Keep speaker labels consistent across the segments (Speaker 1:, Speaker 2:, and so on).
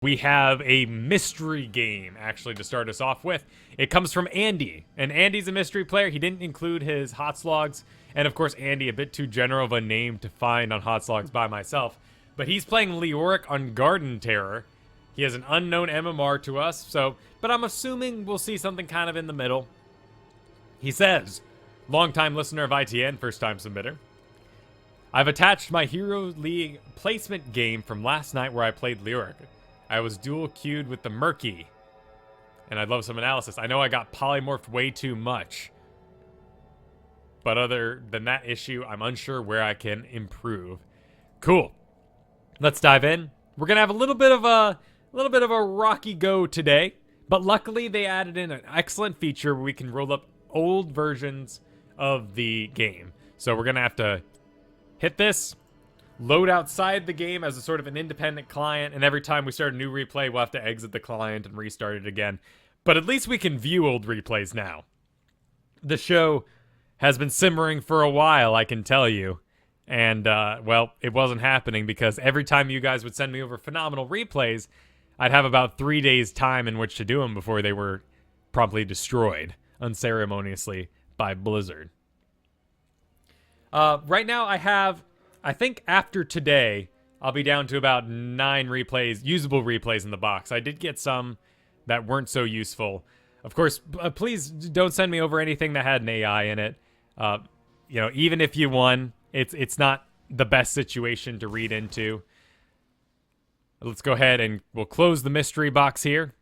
Speaker 1: we have a mystery game, actually, to start us off with. It comes from Andy, and Andy's a mystery player. He didn't include his hot slogs, and of course, Andy, a bit too general of a name to find on hot slogs by myself, but he's playing Leoric on Garden Terror. He has an unknown MMR to us, but I'm assuming we'll see something kind of in the middle. He says, long-time listener of ITN, first-time submitter. I've attached my Hero League placement game from last night where I played Leoric. I was dual queued with the Murky, and I'd love some analysis. I know I got polymorphed way too much, but other than that issue, I'm unsure where I can improve. Cool. Let's dive in. We're gonna have a little bit of a rocky go today, but luckily they added in an excellent feature where we can roll up old versions of the game. So we're gonna have to hit this, load outside the game as a sort of an independent client, and every time we start a new replay, we'll have to exit the client and restart it again. But at least we can view old replays now. The show has been simmering for a while, I can tell you. And, well, it wasn't happening because every time you guys would send me over phenomenal replays, I'd have about 3 days' time in which to do them before they were promptly destroyed unceremoniously by Blizzard. Right now I think after today, I'll be down to about 9 replays, usable replays in the box. I did get some that weren't so useful. Of course, please don't send me over anything that had an AI in it. You know, even if you won, it's not the best situation to read into. Let's go ahead and we'll close the mystery box here.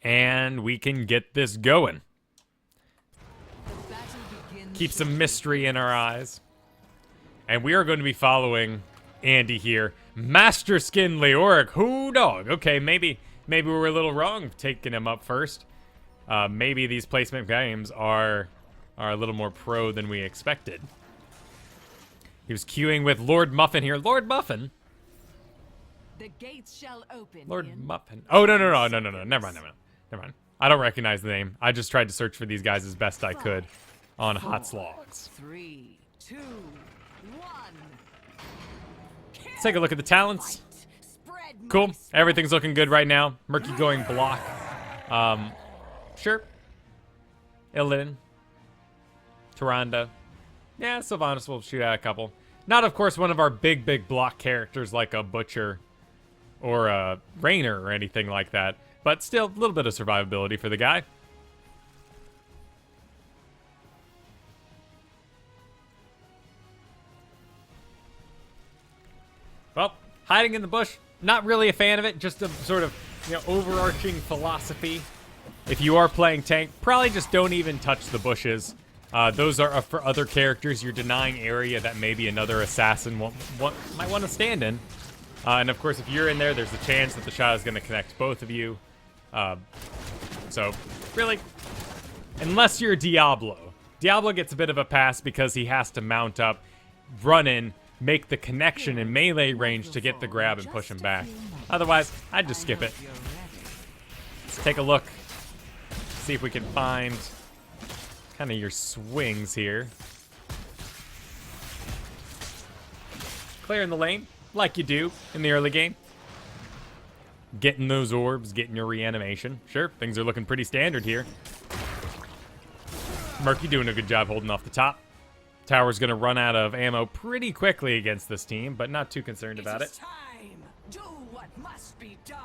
Speaker 1: And we can get this going. Keep some mystery in our eyes. And we are going to be following Andy here. Master Skin Leoric. Who dog? Okay, maybe we were a little wrong taking him up first. Maybe these placement games are a little more pro than we expected. He was queuing with Lord Muffin here. Lord Muffin?
Speaker 2: The gates shall open.
Speaker 1: Lord Muffin. Oh, no. Never mind. I don't recognize the name. I just tried to search for these guys as best I could on hot slogs.
Speaker 2: 3, 2, 1.
Speaker 1: Let's take a look at the talents. Cool. Everything's looking good right now. Murky going block. Sure. Illidan. Tyrande. Yeah, Sylvanas will shoot out a couple. Not, of course, one of our big block characters like a Butcher or a Raynor or anything like that. But still, a little bit of survivability for the guy. Well, hiding in the bush, not really a fan of it. Just a sort of, overarching philosophy. If you are playing tank, probably just don't even touch the bushes. Those are for other characters. You're denying area that maybe another assassin might want to stand in. And of course, if you're in there, there's a chance that the shot is going to connect both of you. So, really, unless you're Diablo. Diablo gets a bit of a pass because he has to mount up, run in, make the connection in melee range to get the grab and push him back. Otherwise, I'd just skip it. Let's take a look. See if we can find kind of your swings here. Clearing the lane, like you do in the early game. Getting those orbs, getting your reanimation. Sure, things are looking pretty standard here. Murky doing a good job holding off the top. Tower's going to run out of ammo pretty quickly against this team, but not too concerned about it.
Speaker 2: Time. Do what must be done.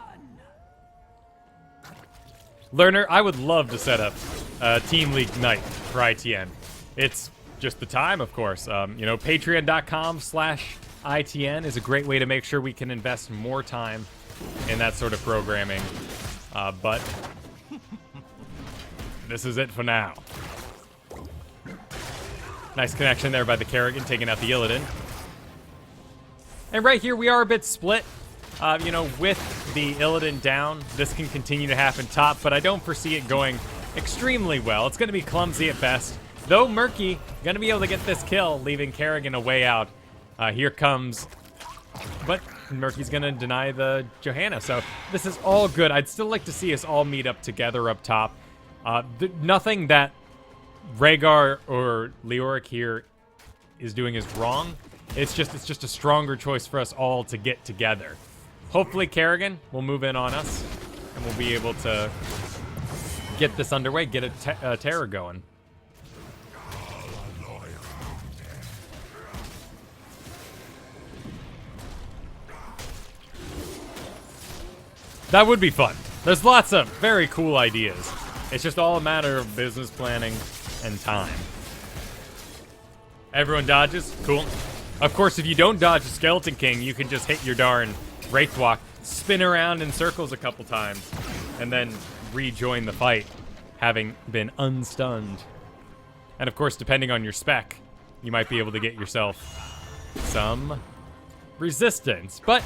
Speaker 1: Learner, I would love to set up a Team League night for ITN. It's just the time, of course. Patreon.com/ITN is a great way to make sure we can invest more time in that sort of programming. But this is it for now. Nice connection there by the Kerrigan, taking out the Illidan. And right here, we are a bit split. With the Illidan down, this can continue to happen top, but I don't foresee it going extremely well. It's going to be clumsy at best. Though Murky, going to be able to get this kill, leaving Kerrigan a way out. Here comes... But Murky's going to deny the Johanna, so this is all good. I'd still like to see us all meet up together up top. Nothing that Rhaegar or Leoric here is doing is wrong. It's just a stronger choice for us all to get together. Hopefully Kerrigan will move in on us, and we'll be able to get this underway, get a terror going. That would be fun. There's lots of very cool ideas. It's just all a matter of business planning and time. Everyone dodges? Cool. Of course, if you don't dodge a Skeleton King, you can just hit your darn Wraith Walk, spin around in circles a couple times, and then rejoin the fight, having been unstunned. And of course, depending on your spec, you might be able to get yourself some resistance. But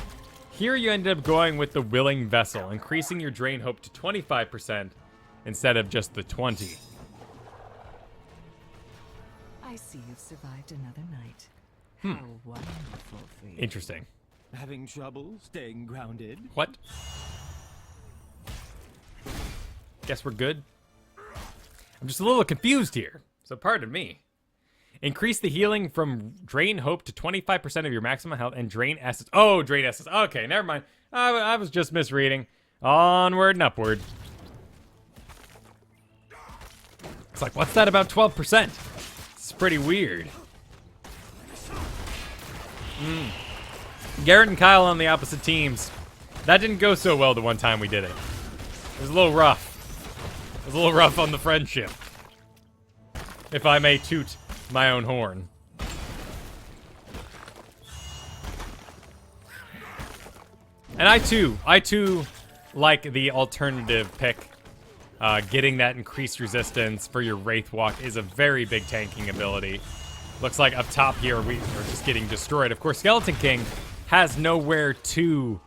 Speaker 1: here you ended up going with the Willing Vessel, increasing your Drain Hope to 25% instead of just the 20.
Speaker 2: I see you've survived another night. How wonderful for you.
Speaker 1: Interesting.
Speaker 3: Having trouble staying grounded?
Speaker 1: What? Guess we're good. I'm just a little confused here, so pardon me. Increase the healing from Drain Hope to 25% of your maximum health and Drain Essence. Oh, Drain Essence. Okay, never mind. I was just misreading. Onward and upward. It's like, what's that about 12%? It's pretty weird. Garrett and Kyle on the opposite teams. That didn't go so well the one time we did it. It was a little rough. It was a little rough on the friendship, if I may toot my own horn. And I too like the alternative pick. Getting that increased resistance for your Wraith Walk is a very big tanking ability. Looks like up top here we are just getting destroyed. Of course, Skeleton King has nowhere to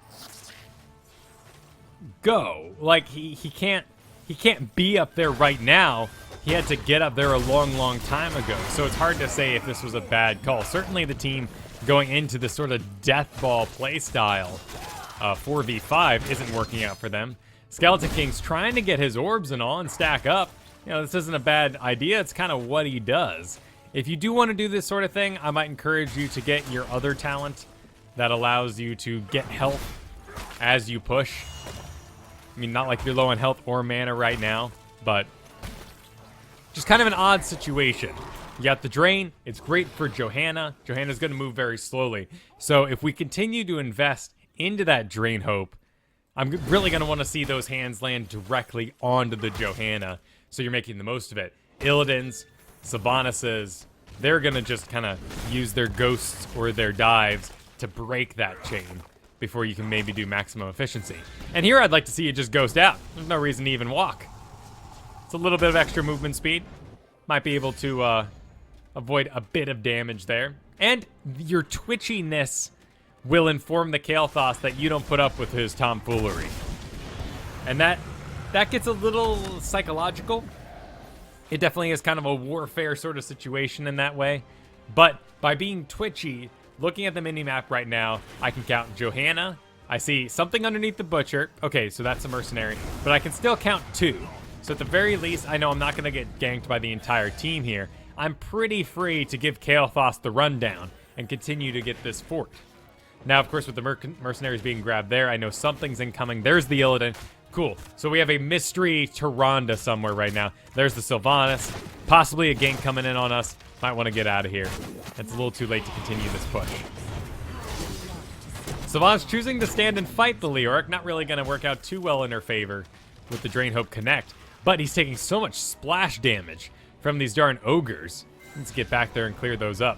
Speaker 1: go. Like he can't be up there right now. He had to get up there a long time ago. So it's hard to say if this was a bad call. Certainly the team going into this sort of death ball play style 4v5 isn't working out for them. Skeleton King's trying to get his orbs and all and stack up. You know, this isn't a bad idea. It's kind of what he does. If you do want to do this sort of thing, I might encourage you to get your other talent that allows you to get health as you push. I mean, not like you're low on health or mana right now, but just kind of an odd situation. You got the Drain. It's great for Johanna. Johanna's going to move very slowly. So if we continue to invest into that Drain Hope, I'm really going to want to see those hands land directly onto the Johanna, so you're making the most of it. Illidan's, Sylvanas', they're going to just kind of use their ghosts or their dives to break that chain before you can maybe do maximum efficiency. And here I'd like to see you just ghost out. There's no reason to even walk. It's a little bit of extra movement speed. Might be able to avoid a bit of damage there. And your twitchiness will inform the Kael'thas that you don't put up with his tomfoolery. And that gets a little psychological. It definitely is kind of a warfare sort of situation in that way. But by being twitchy, looking at the minimap right now, I can count Johanna. I see something underneath the Butcher. Okay, so that's a mercenary. But I can still count 2. So at the very least, I know I'm not going to get ganked by the entire team here. I'm pretty free to give Kael'thas the rundown and continue to get this fort. Now, of course, with the mercenaries being grabbed there, I know something's incoming. There's the Illidan. Cool. So we have a mystery Tyrande somewhere right now. There's the Sylvanas. Possibly a gank coming in on us. Might want to get out of here. It's a little too late to continue this push. Sylvanas choosing to stand and fight the Leoric. Not really going to work out too well in her favor with the Drain Hope Connect. But he's taking so much splash damage from these darn ogres. Let's get back there and clear those up.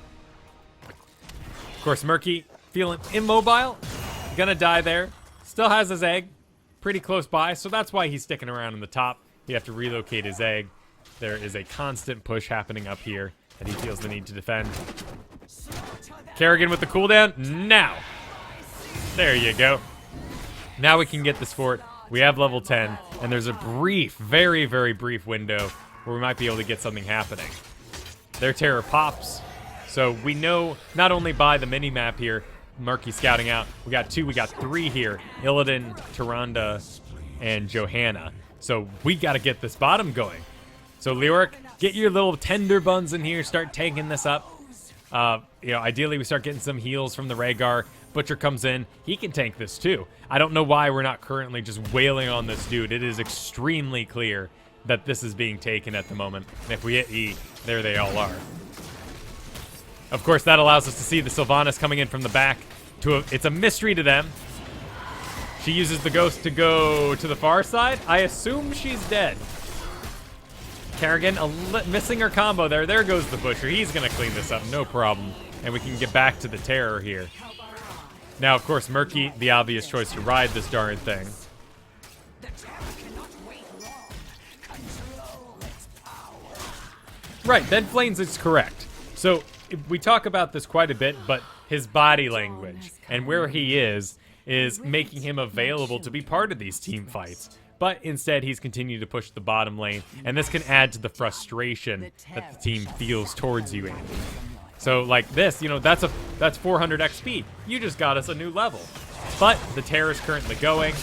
Speaker 1: Of course, Murky feeling immobile. Gonna die there. Still has his egg pretty close by, so that's why he's sticking around in the top. He'd have to relocate his egg. There is a constant push happening up here that he feels the need to defend. Kerrigan with the cooldown. Now. There you go. Now we can get this fort. We have level 10, and there's a brief, very brief window where we might be able to get something happening. Their terror pops. So we know, not only by the mini-map here, Murky scouting out, we got 2, we got 3 here. Illidan, Tyrande, and Johanna. So we got to get this bottom going. So Leoric, get your little tender buns in here, start taking this up. You know, ideally we start getting some heals from the Rhaegar. Butcher comes in. He can tank this too. I don't know why we're not currently just wailing on this dude. It is extremely clear that this is being taken at the moment. And if we hit E, there they all are. Of course, that allows us to see the Sylvanas coming in from the back. It's a mystery to them. She uses the ghost to go to the far side. I assume she's dead. Kerrigan missing her combo there. There goes the Butcher. He's going to clean this up, no problem. And we can get back to the Terror here. Now, of course, Murky, the obvious choice to ride this darn thing. Right, then Flames is correct. So, we talk about this quite a bit, but his body language and where he is making him available to be part of these team fights. But instead, he's continued to push the bottom lane, and this can add to the frustration that the team feels towards you, Andy. So, like this, you know, that's 400 XP. You just got us a new level. But the Terror is currently going,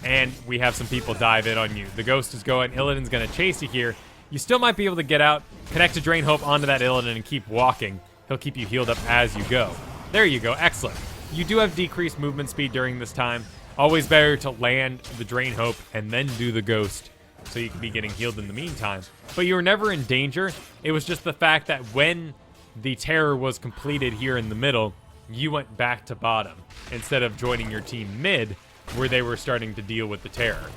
Speaker 1: and we have some people dive in on you. The Ghost is going. Illidan's going to chase you here. You still might be able to get out, connect a Drain Hope onto that Illidan, and keep walking. He'll keep you healed up as you go. There you go. Excellent. You do have decreased movement speed during this time. Always better to land the Drain Hope and then do the Ghost so you can be getting healed in the meantime. But you were never in danger. It was just the fact that when the Terror was completed here in the middle, you went back to bottom instead of joining your team mid where they were starting to deal with the Terror.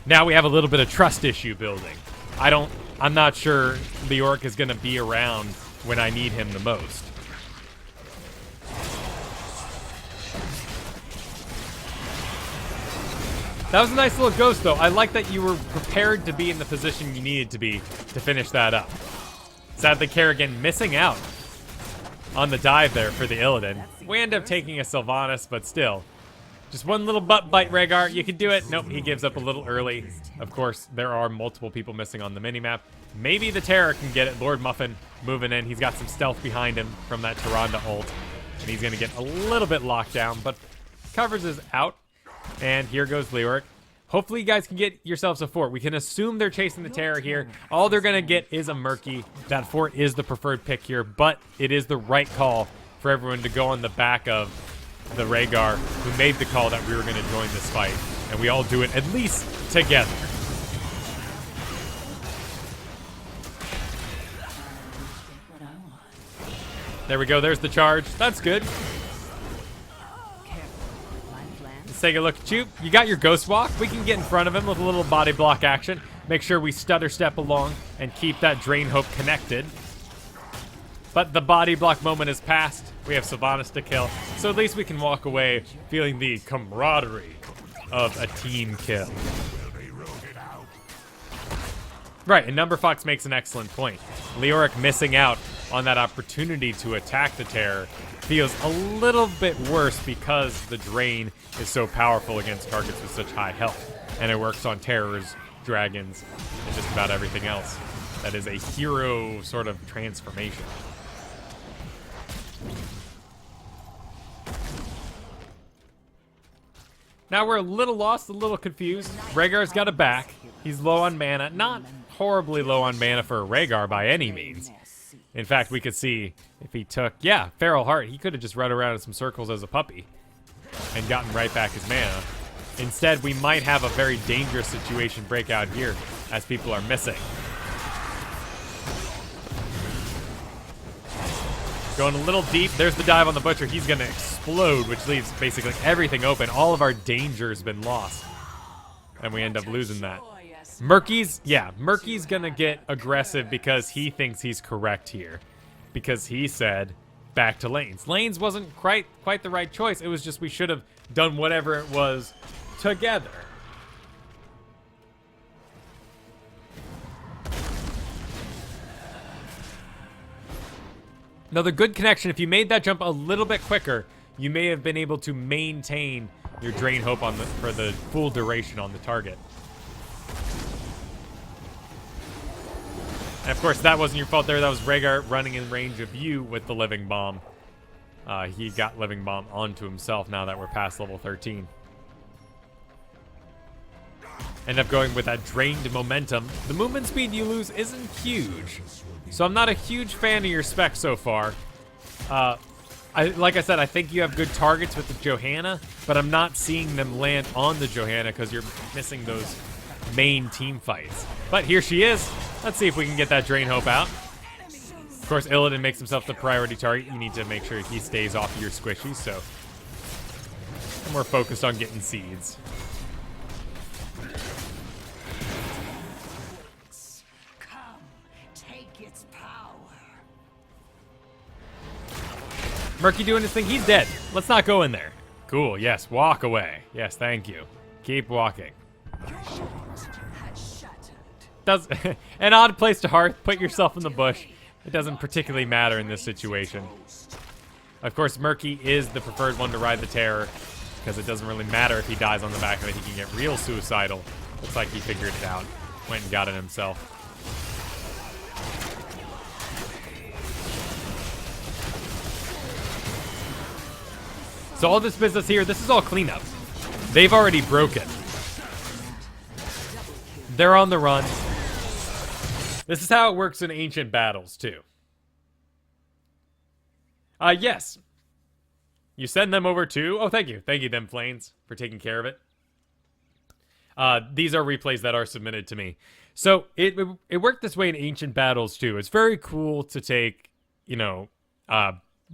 Speaker 1: Now we have a little bit of trust issue building. I'm not sure Leoric is going to be around when I need him the most. That was a nice little Ghost, though. I like that you were prepared to be in the position you needed to be to finish that up. Sadly, Kerrigan missing out on the dive there for the Illidan. We end up taking a Sylvanas, but still. Just one little butt bite, Rhaegar. You can do it. Nope, he gives up a little early. Of course, there are multiple people missing on the minimap. Maybe the Terror can get it. Lord Muffin moving in. He's got some stealth behind him from that Tyrande ult. And he's going to get a little bit locked down, but coverage is out. And here goes Leoric. Hopefully you guys can get yourselves a fort. We can assume they're chasing the Terror here. All they're going to get is a Murky. That fort is the preferred pick here, but it is the right call for everyone to go on the back of the Rhaegar, who made the call that we were going to join this fight. And we all do it at least together. There we go. There's the charge. That's good. Let's take a look at you. You got your Ghost Walk. We can get in front of him with a little body block action. Make sure we stutter step along and keep that Drain Hope connected. But the body block moment is past. We have Sylvanas to kill. So at least we can walk away feeling the camaraderie of a team kill. Right, and Number Fox makes an excellent point. Leoric missing out on that opportunity to attack the Terror feels a little bit worse because the Drain is so powerful against targets with such high health. And it works on Terrors, Dragons, and just about everything else. That is a hero sort of transformation. Now we're a little lost, a little confused. Rhaegar's got a back. He's low on mana. Not horribly low on mana for a Rhaegar by any means. In fact, we could see if he took, Feral Heart, he could have just run around in some circles as a puppy and gotten right back his mana. Instead, we might have a very dangerous situation break out here as people are missing. Going a little deep. There's the dive on the Butcher. He's going to explode, which leaves basically everything open. All of our danger's been lost. And we end up losing that. Murky's going to get aggressive because he thinks he's correct here. Because he said, back to lanes. Lanes wasn't quite the right choice. It was just we should have done whatever it was together. Another good connection. If you made that jump a little bit quicker, you may have been able to maintain your Drain Hope for the full duration on the target. And of course, that wasn't your fault there. That was Rhaegar running in range of you with the Living Bomb. He got Living Bomb onto himself now that we're past level 13. End up going with that drained momentum. The movement speed you lose isn't huge. So I'm not a huge fan of your spec so far. Like I said, I think you have good targets with the Johanna, but I'm not seeing them land on the Johanna because you're missing those main team fights. But here she is. Let's see if we can get that Drain Hope out. Of course, Illidan makes himself the priority target. You need to make sure he stays off of your squishies, so I'm more focused on getting seeds.
Speaker 2: Come, take its power.
Speaker 1: Murky doing his thing. He's dead. Let's not go in there. Cool. Yes. Walk away. Yes. Thank you. Keep walking. Does an odd place to hearth. Put yourself in the bush. It doesn't particularly matter in this situation. Of course, Murky is the preferred one to ride the Terror because it doesn't really matter if he dies on the back of it. He can get real suicidal. Looks like he figured it out. Went and got it himself. So all this business here, this is all cleanup. They've already broken. They're on the run. This is how it works in ancient battles, too. Yes. You send them over too? Oh, thank you. Thank you, them Flames, for taking care of it. These are replays that are submitted to me. So it worked this way in ancient battles, too. It's very cool to take, you know,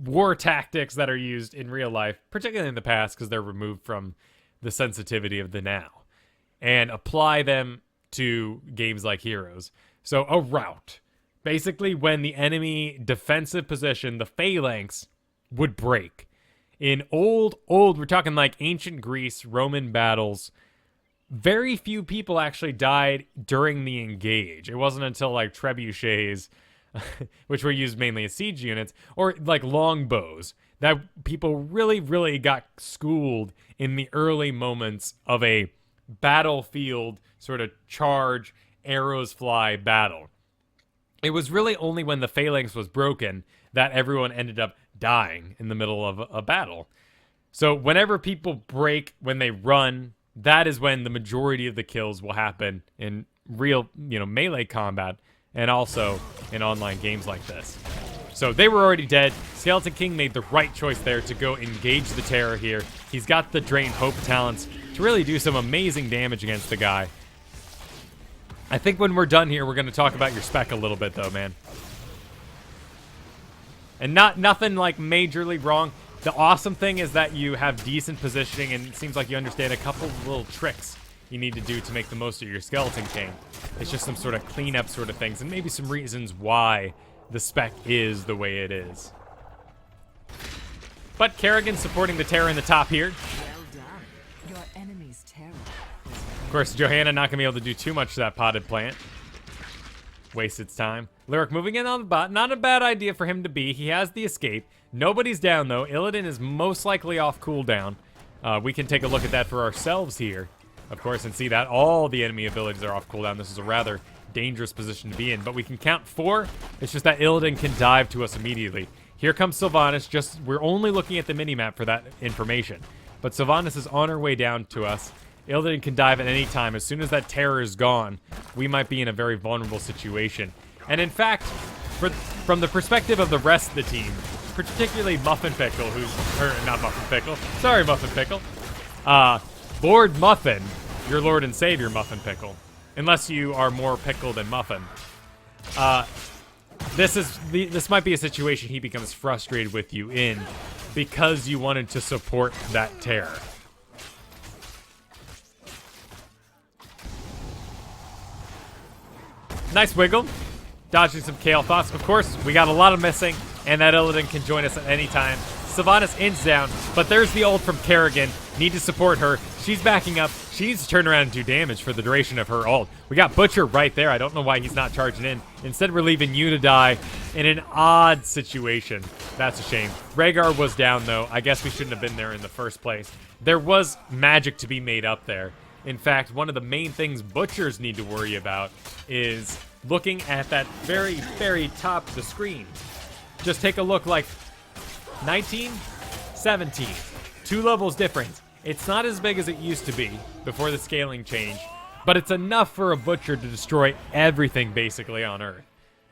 Speaker 1: war tactics that are used in real life, particularly in the past because they're removed from the sensitivity of the now, and apply them to games like Heroes. So a rout. Basically, when the enemy defensive position, the phalanx, would break. In old, we're talking like ancient Greece, Roman battles, very few people actually died during the engage. It wasn't until like trebuchets, which were used mainly as siege units, or like longbows, that people really got schooled in the early moments of a battlefield sort of charge, arrows fly battle. It was really only when the phalanx was broken that everyone ended up dying in the middle of a battle. So whenever people break, when they run, that is when the majority of the kills will happen in real, you know, melee combat, and also in online games like this. So they were already dead. Skeleton King made the right choice there to go engage the Terror here. He's got the Drain Hope talents to really do some amazing damage against the guy. I think when we're done here, we're going to talk about your spec a little bit, though, man. And nothing, like, majorly wrong. The awesome thing is that you have decent positioning, and it seems like you understand a couple of little tricks you need to do to make the most of your Skeleton King. It's just some sort of cleanup sort of things, and maybe some reasons why the spec is the way it is. But Kerrigan supporting the Terror in the top here.
Speaker 2: Well done. Your enemy's terror.
Speaker 1: Of course, Johanna not going to be able to do too much to that potted plant. Waste its time. Lyric moving in on the bot. Not a bad idea for him to be. He has the escape. Nobody's down, though. Illidan is most likely off cooldown. We can take a look at that for ourselves here, of course, and see that all the enemy abilities are off cooldown. This is a rather dangerous position to be in, but we can count 4. It's just that Illidan can dive to us immediately. Here comes Sylvanas. We're only looking at the minimap for that information, but Sylvanas is on her way down to us. Illidan can dive at any time. As soon as that Terror is gone, we might be in a very vulnerable situation. And in fact, from the perspective of the rest of the team, particularly Muffin Pickle, not Muffin Pickle, sorry Muffin Pickle, Lord Muffin, your Lord and Savior Muffin Pickle, unless you are more pickle than Muffin, this might be a situation he becomes frustrated with you in because you wanted to support that Terror. Nice wiggle. Dodging some Kale Thoughts. Of course, we got a lot of missing, and that Illidan can join us at any time. Sylvanas ends down, but there's the ult from Kerrigan. Need to support her. She's backing up. She needs to turn around and do damage for the duration of her ult. We got Butcher right there. I don't know why he's not charging in. Instead, we're leaving you to die in an odd situation. That's a shame. Rhaegar was down, though. I guess we shouldn't have been there in the first place. There was magic to be made up there. In fact, one of the main things Butchers need to worry about is looking at that very top of the screen. Just take a look, like 19, 17, 2 levels difference. It's not as big as it used to be before the scaling change, but it's enough for a Butcher to destroy everything basically on Earth.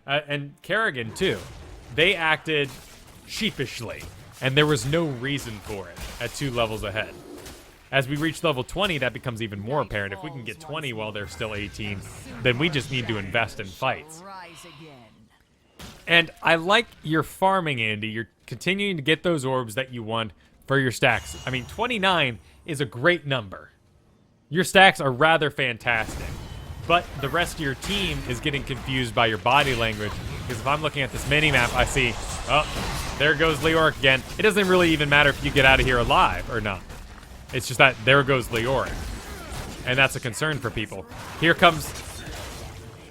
Speaker 1: And Kerrigan too. They acted sheepishly. and there was no reason for it at 2 levels ahead. As we reach level 20, that becomes even more apparent. If we can get 20 while they're still 18, then we just need to invest in fights. And I like your farming, Andy. You're continuing to get those orbs that you want for your stacks. I mean, 29 is a great number. Your stacks are rather fantastic. But the rest of your team is getting confused by your body language. Because if I'm looking at this mini-map, I see, oh, there goes Leoric again. It doesn't really even matter if you get out of here alive or not. It's just that there goes Leoric. And that's a concern for people. Here comes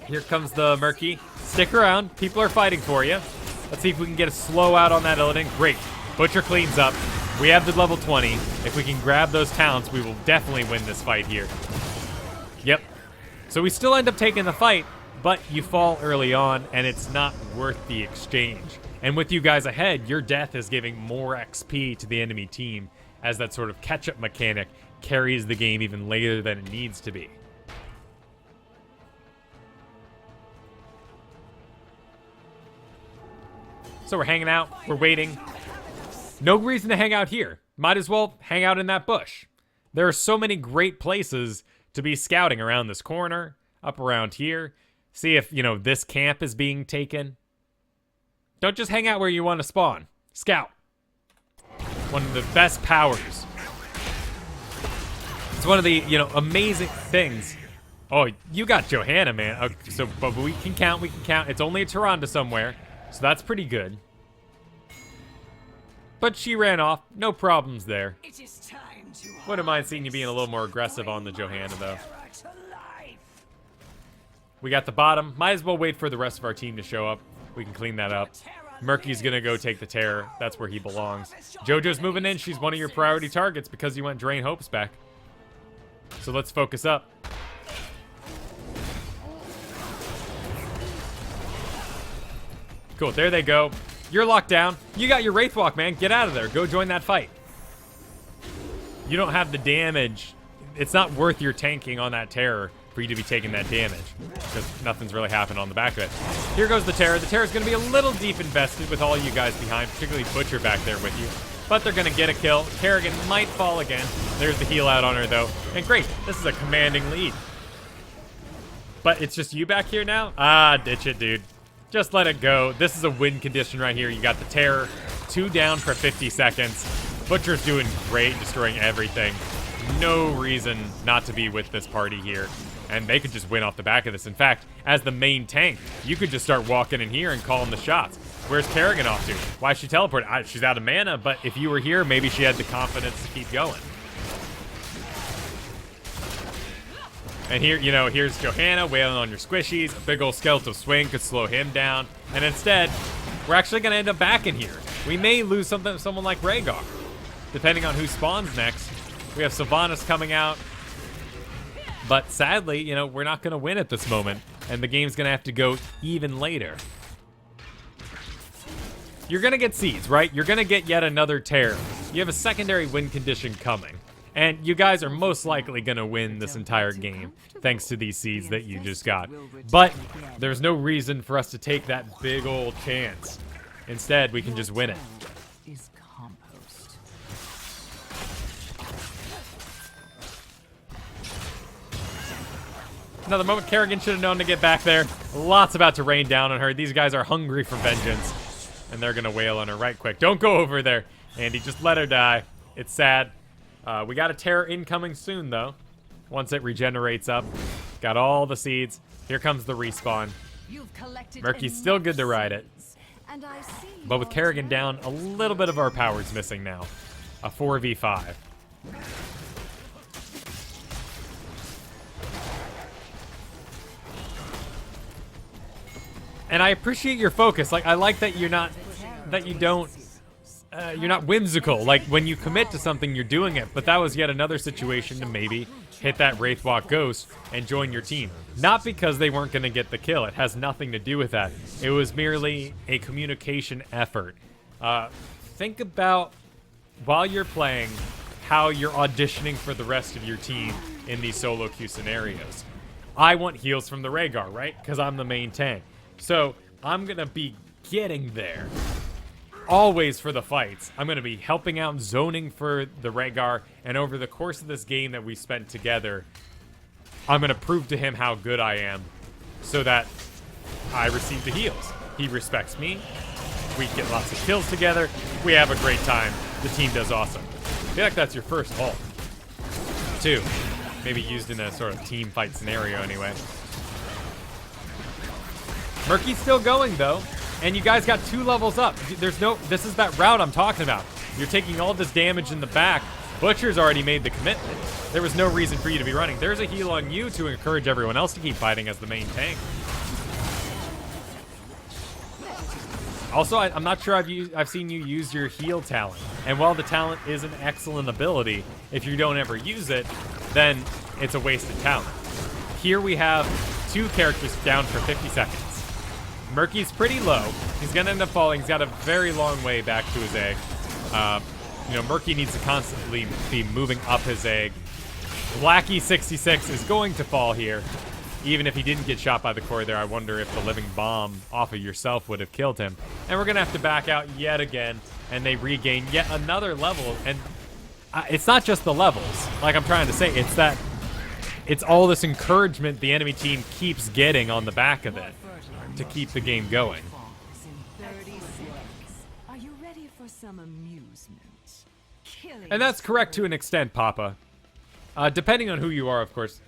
Speaker 1: the Murky. Stick around. People are fighting for you. Let's see if we can get a slow out on that Illidan. Great. Butcher cleans up. We have the level 20. If we can grab those talents, we will definitely win this fight here. Yep. So we still end up taking the fight, but you fall early on, and it's not worth the exchange. And with you guys ahead, your death is giving more XP to the enemy team, as that sort of catch-up mechanic carries the game even later than it needs to be. So we're hanging out, we're waiting. No reason to hang out here. Might as well hang out in that bush. There are so many great places to be scouting around this corner, up around here. See if, you know, this camp is being taken. Don't just hang out where you want to spawn. Scout. One of the best powers. It's one of the, you know, amazing things. Oh, you got Johanna, man. Okay, so, but we can count, It's only a Tyrande somewhere, so that's pretty good. But she ran off. No problems there. Wouldn't mind seeing you being a little more aggressive on the Johanna, though. We got the bottom. Might as well wait for the rest of our team to show up. We can clean that up. Murky's gonna go take the Terror. That's where he belongs. JoJo's moving in. She's one of your priority targets because you went Drain Hopes back. So let's focus up. Cool, there they go. You're locked down. You got your Wraithwalk, man. Get out of there. Go join that fight. You don't have the damage. It's not worth your tanking on that Terror for you to be taking that damage, because nothing's really happened on the back of it. Here goes the Terror. The Terror's going to be a little deep invested with all you guys behind, particularly Butcher back there with you. But they're going to get a kill. Kerrigan might fall again. There's the heal out on her, though. And great, this is a commanding lead. But it's just you back here now? Ah, ditch it, dude. Just let it go. This is a win condition right here. You got the Terror. 2 down for 50 seconds. Butcher's doing great, destroying everything. No reason not to be with this party here. And they could just win off the back of this. In fact, as the main tank, you could just start walking in here and calling the shots. Where's Kerrigan off to? Why is she teleported? She's out of mana, but if you were here, maybe she had the confidence to keep going. And here, you know, here's Johanna wailing on your squishies. A big old skeletal swing could slow him down. And instead, we're actually going to end up back in here. We may lose someone like Rhaegar, depending on who spawns next. We have Sylvanas coming out. But sadly, you know, we're not going to win at this moment. And the game's going to have to go even later. You're going to get seeds, right? You're going to get yet another Terror. You have a secondary win condition coming. And you guys are most likely going to win this entire game, thanks to these seeds that you just got. But there's no reason for us to take that big old chance. Instead, we can just win it. Another moment. Kerrigan should have known to get back there. Lots about to rain down on her. These guys are hungry for vengeance. And they're going to wail on her right quick. Don't go over there, Andy. Just let her die. It's sad. We got a Terror incoming soon, though. Once it regenerates up. Got all the seeds. Here comes the respawn. Murky's still good to ride it. But with Kerrigan down, a little bit of our power's missing now. A 4v5. And I appreciate your focus. Like, I like that you're not whimsical. Like, when you commit to something, you're doing it. But that was yet another situation to maybe hit that Wraithwalk Ghost and join your team. Not because they weren't going to get the kill. It has nothing to do with that. It was merely a communication effort. Think about, while you're playing, how you're auditioning for the rest of your team in these solo queue scenarios. I want heals from the Rhaegar, right? Because I'm the main tank. So I'm going to be getting there always for the fights. I'm going to be helping out, zoning for the Rhaegar, and over the course of this game that we spent together, I'm going to prove to him how good I am so that I receive the heals. He respects me. We get lots of kills together. We have a great time. The team does awesome. I feel like that's your first ult, too. Maybe used in a sort of team fight scenario anyway. Murky's still going, though. And you guys got 2 levels up. This is that route I'm talking about. You're taking all this damage in the back. Butcher's already made the commitment. There was no reason for you to be running. There's a heal on you to encourage everyone else to keep fighting as the main tank. Also, I'm not sure I've seen you use your heal talent. And while the talent is an excellent ability, if you don't ever use it, then it's a wasted talent. Here we have 2 characters down for 50 seconds. Murky's pretty low. He's going to end up falling. He's got a very long way back to his egg. Murky needs to constantly be moving up his egg. Blackie66 is going to fall here. Even if he didn't get shot by the core there, I wonder if the living bomb off of yourself would have killed him. And we're going to have to back out yet again, and they regain yet another level. And it's not just the levels. Like I'm trying to say, it's all this encouragement the enemy team keeps getting on the back of it to keep the game going.
Speaker 2: Are you ready for some amusement?
Speaker 1: And that's correct to an extent, Papa. Depending on who you are, of course.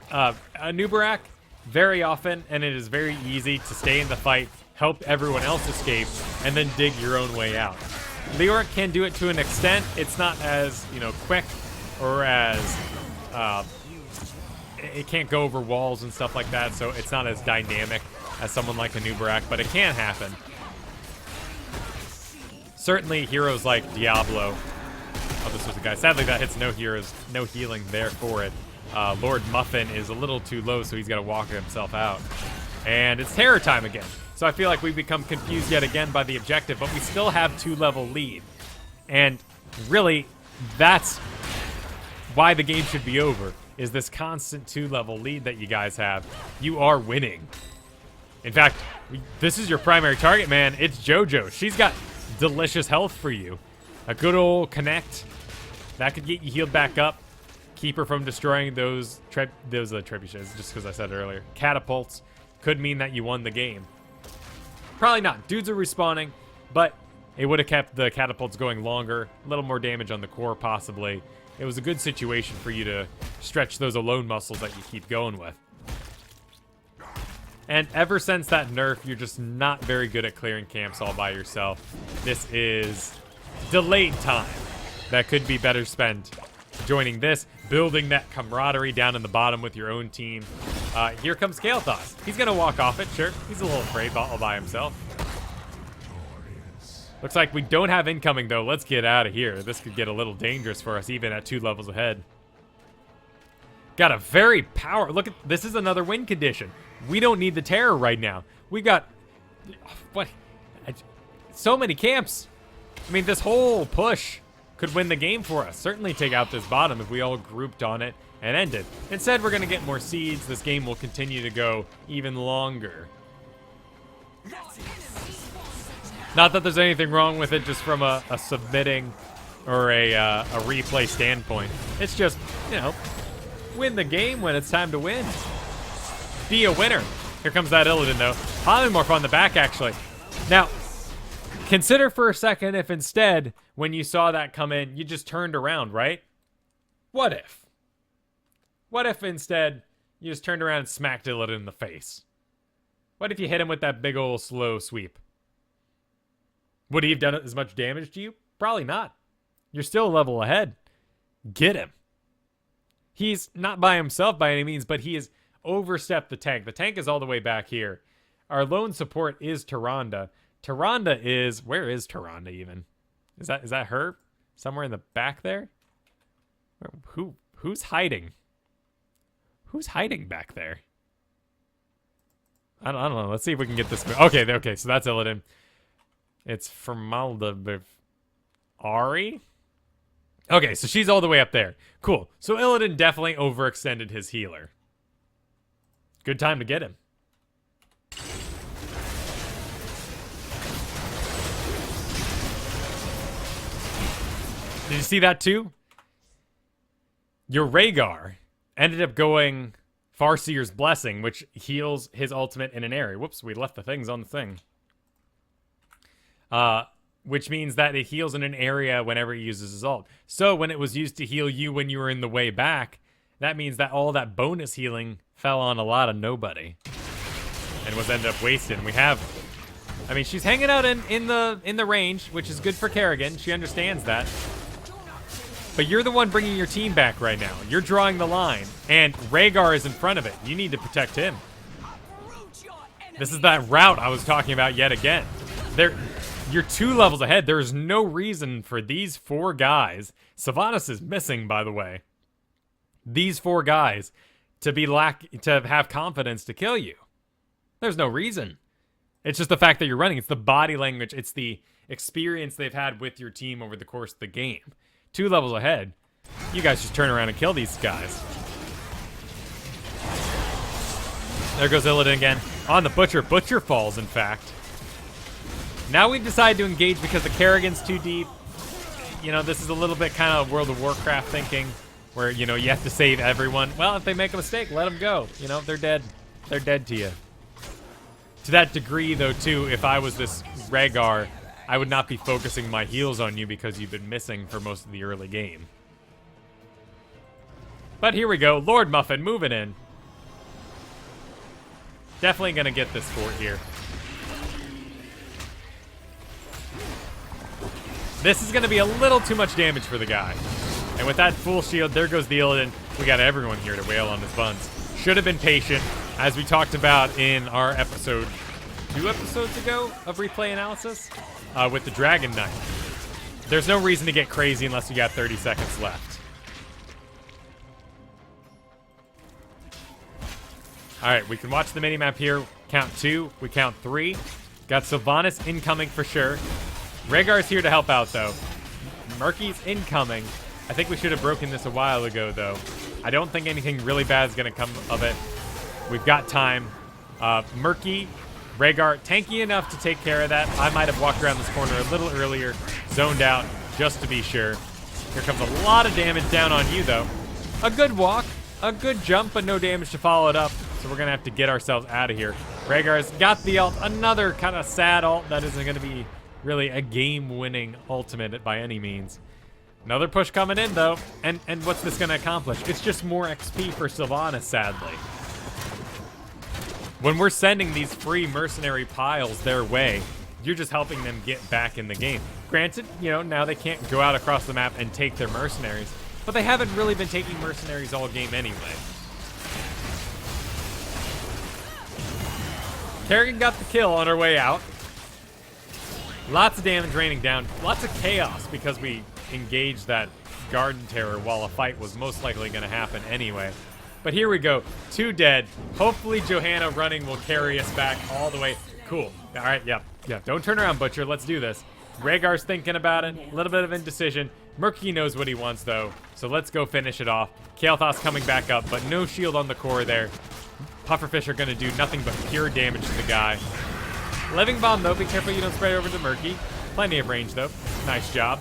Speaker 1: A Nubarak, very often, and it is very easy to stay in the fight, help everyone else escape, and then dig your own way out. Leoric can do it to an extent. It's not as, quick or as... it can't go over walls and stuff like that, so it's not as dynamic as someone like a Nubarak, but it can happen. Certainly heroes like Diablo. Oh, this was a guy. Sadly, that hits no heroes, no healing there for it. Lord Muffin is a little too low, so he's got to walk himself out. And it's terror time again. So I feel like we've become confused yet again by the objective, but we still have 2-level lead. And really, that's why the game should be over, is this constant 2-level lead that you guys have. You are winning. In fact, this is your primary target, man. It's JoJo. She's got delicious health for you. A good old connect. That could get you healed back up. Keep her from destroying those trebuchets, just because I said it earlier. Catapults could mean that you won the game. Probably not. Dudes are respawning, but it would have kept the catapults going longer. A little more damage on the core, possibly. It was a good situation for you to stretch those alone muscles that you keep going with. And ever since that nerf, you're just not very good at clearing camps all by yourself. This is delayed time that could be better spent joining this, building that camaraderie down in the bottom with your own team. Here comes Kael'thas. He's going to walk off it, sure. He's a little afraid all by himself. Looks like we don't have incoming, though. Let's get out of here. This could get a little dangerous for us, even at 2 levels ahead. Got a very power... Look at... This is another win condition. We don't need the terror right now. We got... What? So many camps. I mean, this whole push could win the game for us. Certainly take out this bottom if we all grouped on it and ended. Instead, we're going to get more seeds. This game will continue to go even longer. Not that there's anything wrong with it just from a submitting or a replay standpoint. It's just, win the game when it's time to win. Be a winner. Here comes that Illidan, though. Polymorph on the back, actually. Now, consider for a second if instead, when you saw that come in, you just turned around, right? What if? What if instead you just turned around and smacked Illidan in the face? What if you hit him with that big old slow sweep? Would he have done as much damage to you? Probably not. You're still a level ahead. Get him. He's not by himself by any means, but he has overstepped the tank. The tank is all the way back here. Our lone support is Tyrande. Tyrande is... Where is Tyrande even? Is that her? Somewhere in the back there? Who's hiding? Who's hiding back there? I don't know. Let's see if we can get this... Okay, so that's Illidan. It's Formaldehyde. Ari? Okay, so she's all the way up there. Cool. So Illidan definitely overextended his healer. Good time to get him. Did you see that too? Your Rhaegar ended up going Farseer's Blessing, which heals his ultimate in an area. Whoops, we left the things on the thing. Which means that it heals in an area whenever he uses his ult. So when it was used to heal you when you were in the way back, that means that all that bonus healing fell on a lot of nobody. And was ended up wasted. And we have... I mean, she's hanging out in the range, which is good for Kerrigan. She understands that. But you're the one bringing your team back right now. You're drawing the line. And Rhaegar is in front of it. You need to protect him. This is that route I was talking about yet again. You're 2 levels ahead. There's no reason for these 4 guys. Sylvanas is missing, by the way. These 4 guys to have confidence to kill you. There's no reason. It's just the fact that you're running. It's the body language. It's the experience they've had with your team over the course of the game. 2 levels ahead. You guys just turn around and kill these guys. There goes Illidan again. On the Butcher. Butcher falls, in fact. Now we decide to engage because the Kerrigan's too deep. You know, this is a little bit kind of World of Warcraft thinking, where, you know, you have to save everyone. Well, if they make a mistake, let them go. You know, they're dead. They're dead to you. To that degree, though, too, if I was this Rhaegar, I would not be focusing my heals on you because you've been missing for most of the early game. But here we go. Lord Muffin moving in. Definitely going to get this fort here. This is going to be a little too much damage for the guy. And with that full shield, there goes the Illidan. We got everyone here to wail on his buns. Should have been patient, as we talked about in our episode 2 episodes ago of replay analysis with the Dragon Knight. There's no reason to get crazy unless you got 30 seconds left. All right, we can watch the minimap here. Count 2, we count 3. Got Sylvanas incoming for sure. Rhaegar's here to help out, though. Murky's incoming. I think we should have broken this a while ago, though. I don't think anything really bad is going to come of it. We've got time. Murky, Rhaegar, tanky enough to take care of that. I might have walked around this corner a little earlier, zoned out, just to be sure. Here comes a lot of damage down on you, though. A good walk, a good jump, but no damage to follow it up. So we're going to have to get ourselves out of here. Rhaegar's got the ult. Another kind of sad ult that isn't going to be really a game-winning ultimate by any means. Another push coming in, though. And what's this going to accomplish? It's just more XP for Sylvanas, sadly. When we're sending these free mercenary piles their way, you're just helping them get back in the game. Granted, you know, now they can't go out across the map and take their mercenaries, but they haven't really been taking mercenaries all game anyway. Kerrigan got the kill on her way out. Lots of damage raining down. Lots of chaos because we engaged that Garden Terror while a fight was most likely going to happen anyway. But here we go. 2 dead. Hopefully Johanna running will carry us back all the way. Cool. All right, yeah. Don't turn around, Butcher. Let's do this. Rhaegar's thinking about it. A little bit of indecision. Murky knows what he wants, though. So let's go finish it off. Kael'thas coming back up, but no shield on the core there. Pufferfish are going to do nothing but pure damage to the guy. Living Bomb, though. Be careful you don't spray over to Murky. Plenty of range, though. Nice job.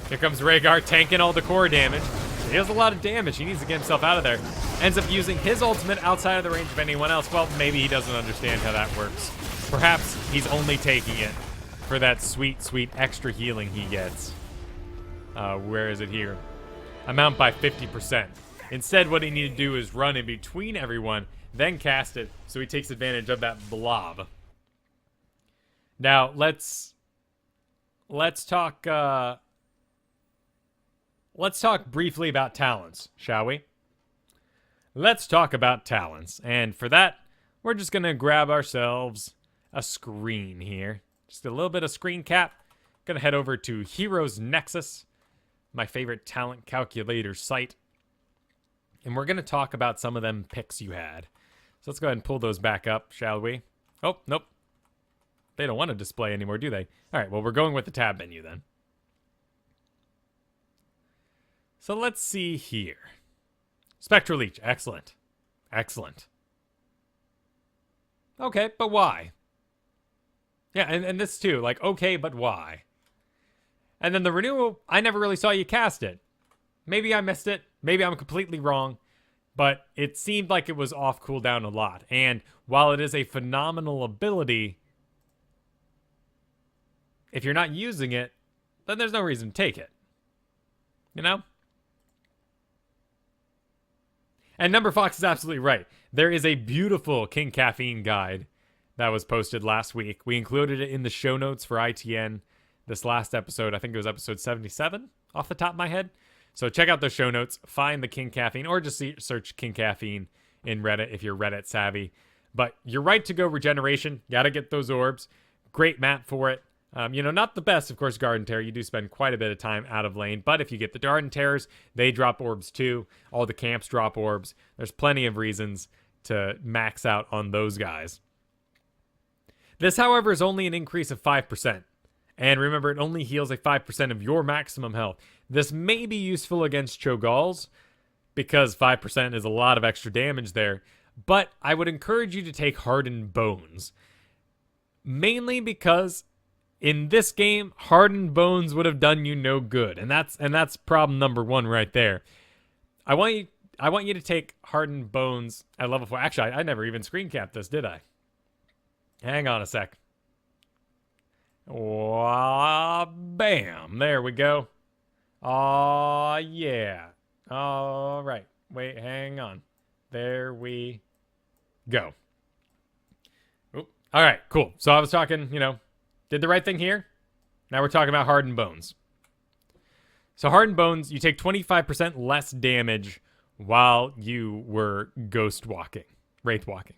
Speaker 1: Here comes Rhaegar tanking all the core damage. He does a lot of damage. He needs to get himself out of there. Ends up using his ultimate outside of the range of anyone else. Well, maybe he doesn't understand how that works. Perhaps he's only taking it for that sweet, sweet extra healing he gets. Where is it here? Amount by 50%. Instead, what he needed to do is run in between everyone, then cast it, so he takes advantage of that blob. Now, let's talk briefly about talents, shall we? Let's talk about talents. And for that, we're just going to grab ourselves a screen here. Just a little bit of screen cap. Going to head over to Heroes Nexus, my favorite talent calculator site. And we're going to talk about some of them picks you had. So let's go ahead and pull those back up, shall we? Oh, nope. They don't want to display anymore, do they? All right, well, we're going with the tab menu then. So let's see here. Spectral Leech, excellent. Excellent. Okay, but why? Yeah, and this too, like, okay, but why? And then the renewal, I never really saw you cast it. Maybe I missed it. Maybe I'm completely wrong. But it seemed like it was off cooldown a lot. And while it is a phenomenal ability, if you're not using it, then there's no reason to take it. You know? And Number Fox is absolutely right. There is a beautiful King Caffeine guide that was posted last week. We included it in the show notes for ITN this last episode. I think it was episode 77 off the top of my head. So check out the show notes, find the King Caffeine, or just search King Caffeine in Reddit if you're Reddit savvy. But you're right to go regeneration. Got to get those orbs. Great map for it. Not the best, of course, Garden Terror. You do spend quite a bit of time out of lane. But if you get the Garden Terrors, they drop orbs too. All the camps drop orbs. There's plenty of reasons to max out on those guys. This, however, is only an increase of 5%. And remember, it only heals 5% of your maximum health. This may be useful against Cho'Galls, because 5% is a lot of extra damage there. But I would encourage you to take Hardened Bones. Mainly because in this game, Hardened Bones would have done you no good. And that's problem number one right there. I want you to take Hardened Bones at level 4. Actually, I never even screen capped this, did I? Hang on a sec. Bam. There we go. Oh, yeah. All right. Wait, hang on. There we go. Oop. All right, cool. So I was talking, did the right thing here. Now we're talking about Hardened Bones. So Hardened Bones, you take 25% less damage while you were ghost walking, wraith walking.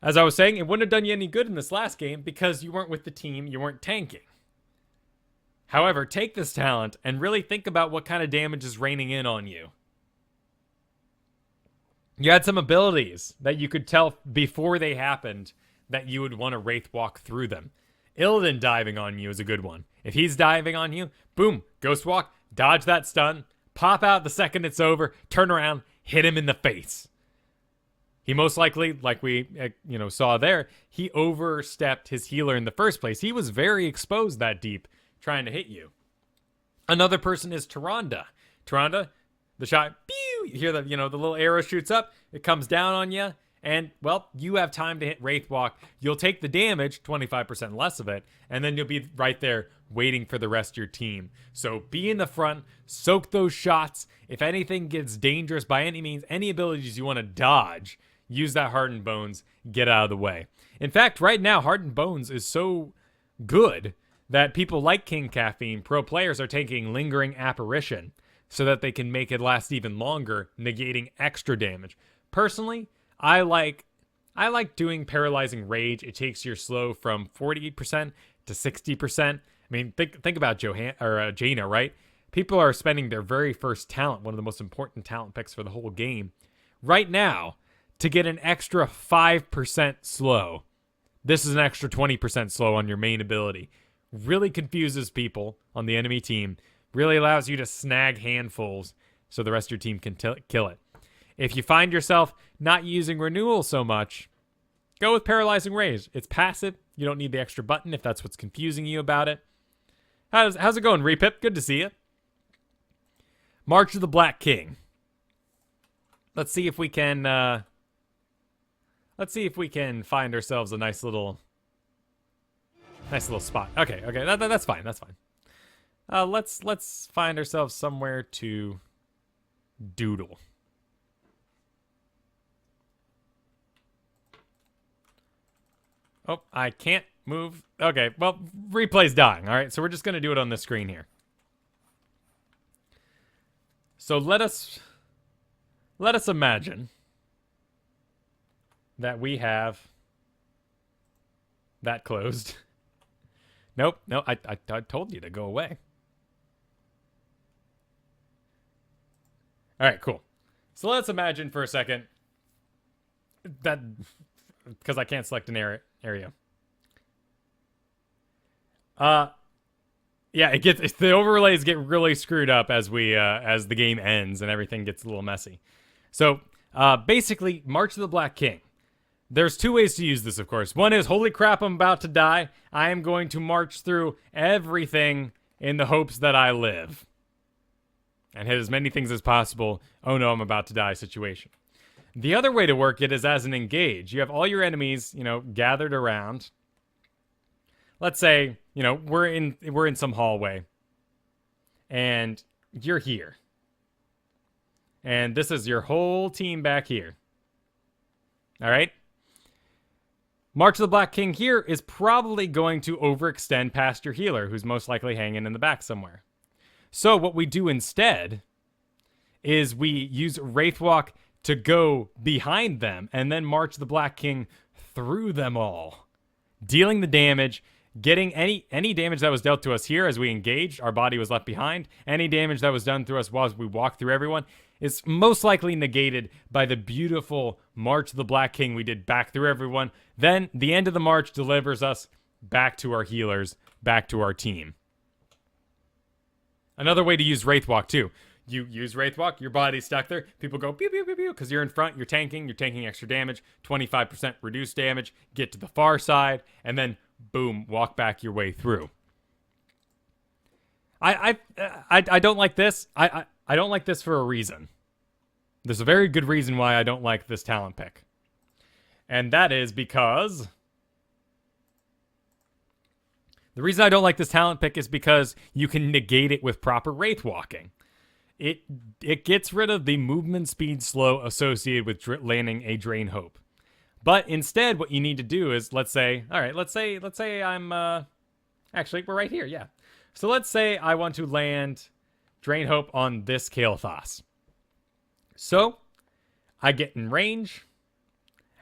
Speaker 1: As I was saying, it wouldn't have done you any good in this last game because you weren't with the team, you weren't tanking. However, take this talent and really think about what kind of damage is raining in on you. You had some abilities that you could tell before they happened that you would want to wraith walk through them. Illidan diving on you is a good one. If he's diving on you, boom, ghost walk, dodge that stun, pop out the second it's over, turn around, hit him in the face. He most likely, like we saw there, he overstepped his healer in the first place. He was very exposed that deep trying to hit you. Another person is Tyrande. Tyrande, the shot, pew, you hear the little arrow shoots up, it comes down on you, and, well, you have time to hit Wraith Walk. You'll take the damage, 25% less of it, and then you'll be right there waiting for the rest of your team. So be in the front, soak those shots. If anything gets dangerous by any means, any abilities you want to dodge, use that Hardened Bones, get out of the way. In fact, right now, Hardened Bones is so good that people like King Caffeine, pro players, are taking Lingering Apparition so that they can make it last even longer, negating extra damage. Personally, I like doing Paralyzing Rage. It takes your slow from 40% to 60%. I mean, think about Jaina, right? People are spending their very first talent, one of the most important talent picks for the whole game, right now, to get an extra 5% slow. This is an extra 20% slow on your main ability. Really confuses people on the enemy team. Really allows you to snag handfuls so the rest of your team can kill it. If you find yourself not using Renewal so much, go with Paralyzing Rage. It's passive. You don't need the extra button if that's what's confusing you about it. How's it going, Repip? Good to see you. March of the Black King. Let's see if we can find ourselves a nice little spot. Okay, that's fine. That's fine. Let's find ourselves somewhere to doodle. Oh, I can't move. Okay, well, replay's dying. All right, so we're just going to do it on the screen here. So let us imagine that we have that closed. Nope, no, I told you to go away. All right, cool. So let's imagine for a second that, because I can't select an area. Yeah, the overlays get really screwed up as the game ends and everything gets a little messy. So basically, March of the Black King. There's two ways to use this, of course. One is, holy crap, I'm about to die. I am going to march through everything in the hopes that I live. And hit as many things as possible. Oh no, I'm about to die situation. The other way to work it is as an engage. You have all your enemies, gathered around. Let's say, we're in some hallway. And you're here. And this is your whole team back here. All right? March of the Black King here is probably going to overextend past your healer, who's most likely hanging in the back somewhere. So what we do instead is we use Wraithwalk to go behind them and then march the Black King through them all, dealing the damage, getting any damage that was dealt to us here as we engaged, our body was left behind. Any damage that was done through us while we walked through everyone is most likely negated by the beautiful March of the Black King we did back through everyone. Then the end of the march delivers us back to our healers, back to our team. Another way to use Wraithwalk too. You use Wraithwalk, your body's stuck there. People go pew pew pew pew because you're in front, you're taking extra damage, 25% reduced damage, get to the far side, and then boom, walk back your way through. I don't like this. I don't like this for a reason. There's a very good reason why I don't like this talent pick. And that is because the reason I don't like this talent pick is because you can negate it with proper Wraith walking. It gets rid of the movement speed slow associated with landing a Drain Hope. But instead, what you need to do is, let's say I'm, actually, we're right here, yeah. So let's say I want to land Drain Hope on this Kael'thas. So, I get in range.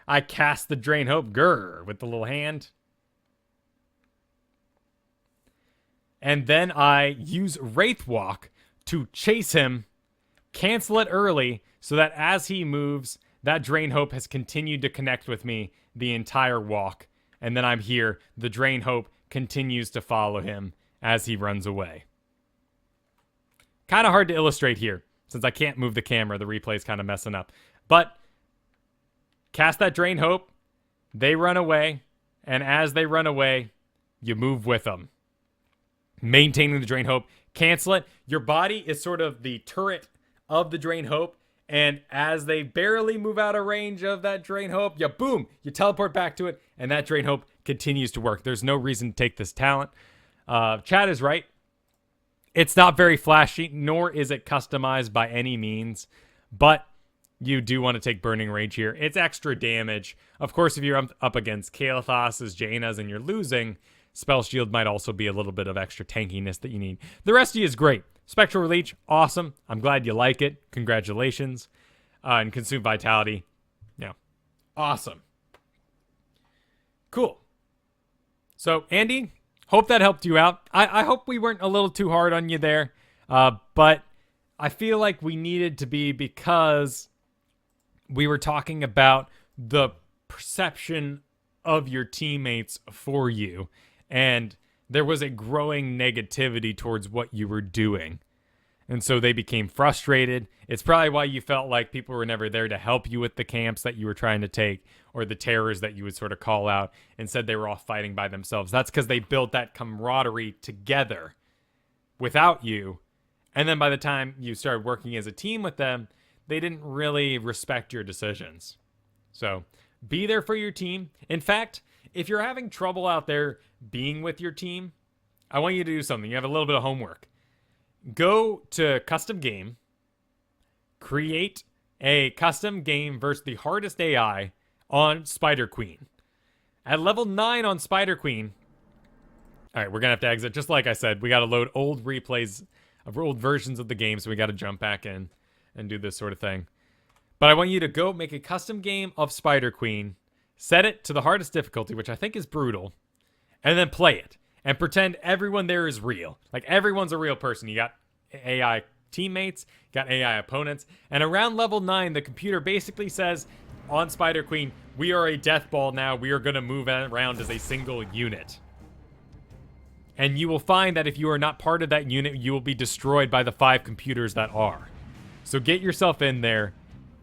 Speaker 1: I cast the Drain Hope, with the little hand. And then I use Wraith Walk to chase him, cancel it early, so that as he moves, that Drain Hope has continued to connect with me the entire walk. And then I'm here. The Drain Hope continues to follow him as he runs away. Kind of hard to illustrate here, since I can't move the camera. The replay's kind of messing up. But cast that Drain Hope, they run away, and as they run away, you move with them. Maintaining the Drain Hope, cancel it. Your body is sort of the turret of the Drain Hope, and as they barely move out of range of that Drain Hope, you teleport back to it, and that Drain Hope continues to work. There's no reason to take this talent. Chad is right. It's not very flashy, nor is it customized by any means, but you do want to take Burning Rage here. It's extra damage. Of course, if you're up against Kael'thas, Jaina's, and you're losing, Spell Shield might also be a little bit of extra tankiness that you need. The rest of you is great. Spectral Leech, awesome. I'm glad you like it. Congratulations. And Consume Vitality, yeah, awesome. Cool. So, Andy, hope that helped you out. I hope we weren't a little too hard on you there. But I feel like we needed to be, because we were talking about the perception of your teammates for you. And there was a growing negativity towards what you were doing. And so they became frustrated. It's probably why you felt like people were never there to help you with the camps that you were trying to take, or the terrors that you would sort of call out, and said they were all fighting by themselves. That's because they built that camaraderie together without you. And then by the time you started working as a team with them, they didn't really respect your decisions. So be there for your team. In fact, if you're having trouble out there being with your team, I want you to do something. You have a little bit of homework. Go to custom game, create a custom game versus the hardest AI on Spider Queen. At level 9 on Spider Queen, all right, we're going to have to exit. Just like I said, we got to load old replays of old versions of the game, so we got to jump back in and do this sort of thing. But I want you to go make a custom game of Spider Queen, set it to the hardest difficulty, which I think is brutal, and then play it. And pretend everyone there is real. Like, everyone's a real person. You got AI teammates, you got AI opponents, and around level 9, the computer basically says, on Spider Queen, we are a death ball now. We are going to move around as a single unit. And you will find that if you are not part of that unit, you will be destroyed by the 5 computers that are. So get yourself in there.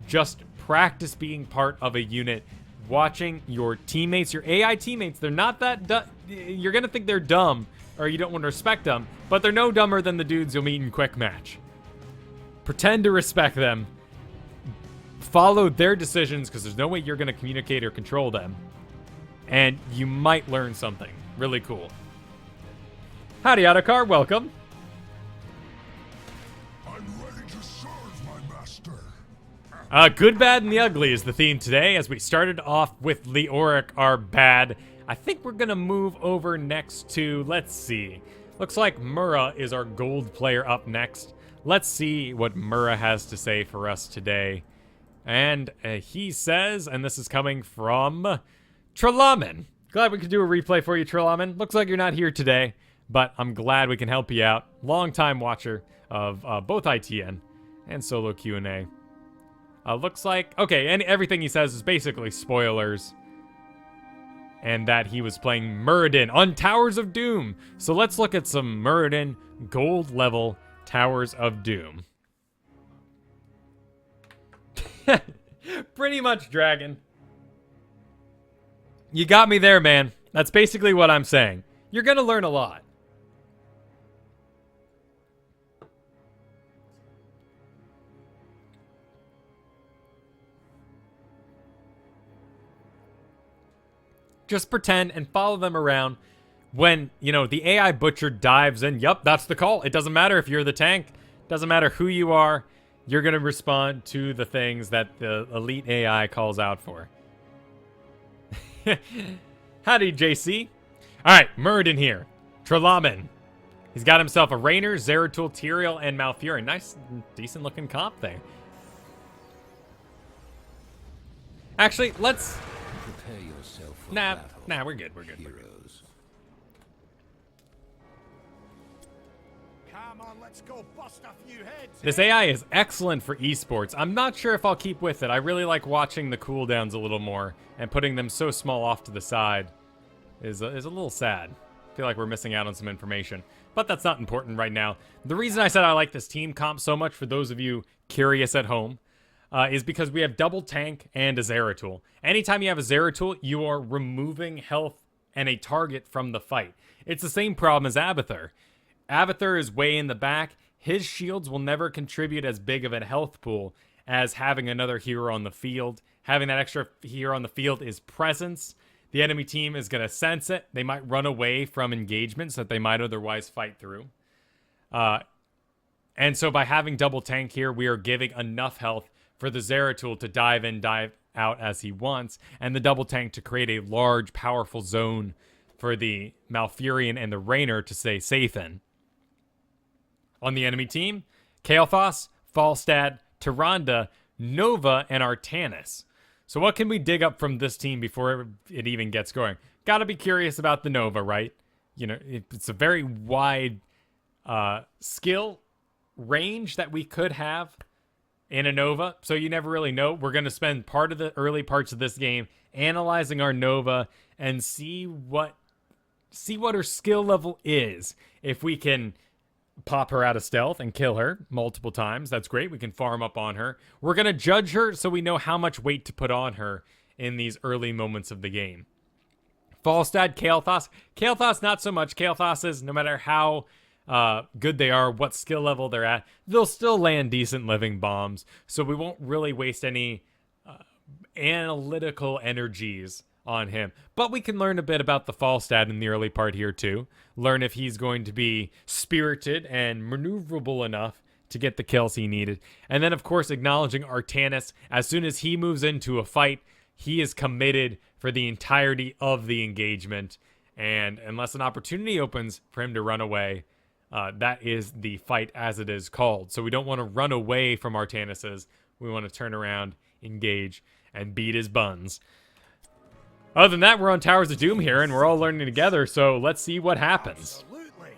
Speaker 1: Just practice being part of a unit. Watching your teammates, your AI teammates, they're not that you're going to think they're dumb, or you don't want to respect them, but they're no dumber than the dudes you'll meet in Quick Match. Pretend to respect them. Follow their decisions, because there's no way you're going to communicate or control them. And you might learn something really cool. Howdy, Adakar, welcome.
Speaker 4: I'm ready to serve my master.
Speaker 1: Good, bad, and the ugly is the theme today, as we started off with Leoric, our bad. I think we're going to move over next to, let's see. Looks like Murrah is our gold player up next. Let's see what Murrah has to say for us today. And he says, and this is coming from Trelaman. Glad we could do a replay for you, Trelaman. Looks like you're not here today, but I'm glad we can help you out. Long-time watcher of both ITN and solo Q&A. Looks like, okay, and everything he says is basically spoilers. And that he was playing Muradin on Towers of Doom. So let's look at some Muradin gold level Towers of Doom. Pretty much, Dragon. You got me there, man. That's basically what I'm saying. You're gonna learn a lot. Just pretend and follow them around when, you know, the AI butcher dives in. Yup, that's the call. It doesn't matter if you're the tank. Doesn't matter who you are. You're going to respond to the things that the elite AI calls out for. Howdy, JC. All right, Muradin here. Trelaman. He's got himself a Rainer, Zeratul, Tyrael, and Malfurion. Nice, decent-looking comp there. Actually, let's...
Speaker 5: Prepare yourself for
Speaker 1: Nah,
Speaker 5: battle,
Speaker 1: we're good, we're good.
Speaker 5: heroes.
Speaker 4: Come on, let's go bust a few heads.
Speaker 1: This AI is excellent for esports. I'm not sure if I'll keep with it. I really like watching the cooldowns a little more, and putting them so small off to the side is a little sad. I feel like we're missing out on some information, but that's not important right now. The reason I said I like this team comp so much, for those of you curious at home, is because we have double tank and a Zeratul. Anytime you have a Zeratul, you are removing health and a target from the fight. It's the same problem as Abathur. Abathur is way in the back. His shields will never contribute as big of a health pool as having another hero on the field. Having that extra hero on the field is presence. The enemy team is going to sense it. They might run away from engagements that they might otherwise fight through. And so by having double tank here, we are giving enough health for the Zeratul to dive in, dive out as he wants, and the double tank to create a large, powerful zone for the Malfurion and the Rainer to stay safe in. On the enemy team, Kael'thas, Falstad, Tyrande, Nova, and Artanis. So what can we dig up from this team before it even gets going? Gotta be curious about the Nova, right? You know, it's a very wide skill range that we could have in a Nova, so you never really know. We're going to spend part of the early parts of this game analyzing our Nova and see what her skill level is. If we can pop her out of stealth and kill her multiple times, that's great. We can farm up on her. We're going to judge her so we know how much weight to put on her in these early moments of the game. Falstad, Kael'thas. Kael'thas, not so much. Kael'thas is, no matter how good they are, what skill level they're at, they'll still land decent living bombs, so we won't really waste any analytical energies on him. But we can learn a bit about the Falstad in the early part here too. Learn if he's going to be spirited and maneuverable enough to get the kills he needed. And then, of course, acknowledging Artanis. As soon as he moves into a fight, he is committed for the entirety of the engagement. And unless an opportunity opens for him to run away, that is the fight as it is called. So we don't want to run away from Artanis's. We want to turn around, engage, and beat his buns. Other than that, we're on Towers of Doom here, and we're all learning together, so let's see what happens.
Speaker 4: Absolutely.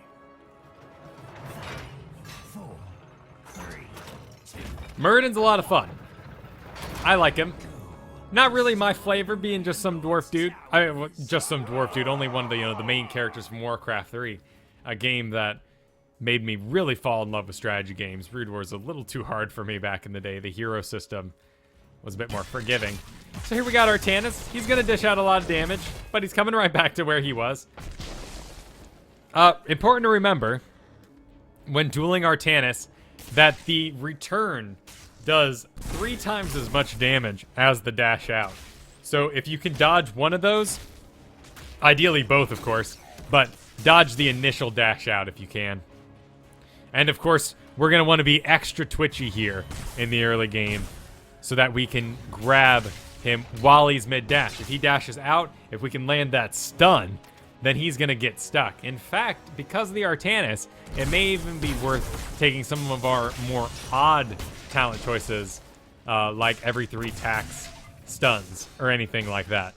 Speaker 5: 4, 3, 2.
Speaker 1: Muradin's a lot of fun. I like him. Not really my flavor, being just some dwarf dude. Only one of the the main characters from Warcraft 3, a game that made me really fall in love with strategy games. Brood War was a little too hard for me back in the day. The hero system was a bit more forgiving. So here we got Artanis. He's going to dish out a lot of damage, but he's coming right back to where he was. Important to remember, when dueling Artanis, that the return does 3 times as much damage as the dash out. So if you can dodge one of those, ideally both, of course, but dodge the initial dash out if you can. And of course, we're going to want to be extra twitchy here in the early game so that we can grab him while he's mid-dash. If he dashes out, if we can land that stun, then he's going to get stuck. In fact, because of the Artanis, it may even be worth taking some of our more odd talent choices, like every 3 attacks stuns or anything like that.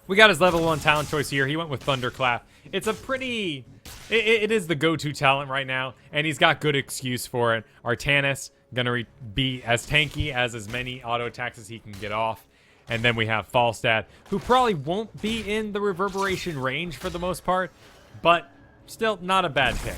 Speaker 1: We got his level 1 talent choice here. He went with Thunderclap. It's a pretty... It is the go-to talent right now, and he's got good excuse for it. Artanis gonna be as tanky as many auto attacks as he can get off. And then we have Falstad, who probably won't be in the reverberation range for the most part, but still not a bad pick.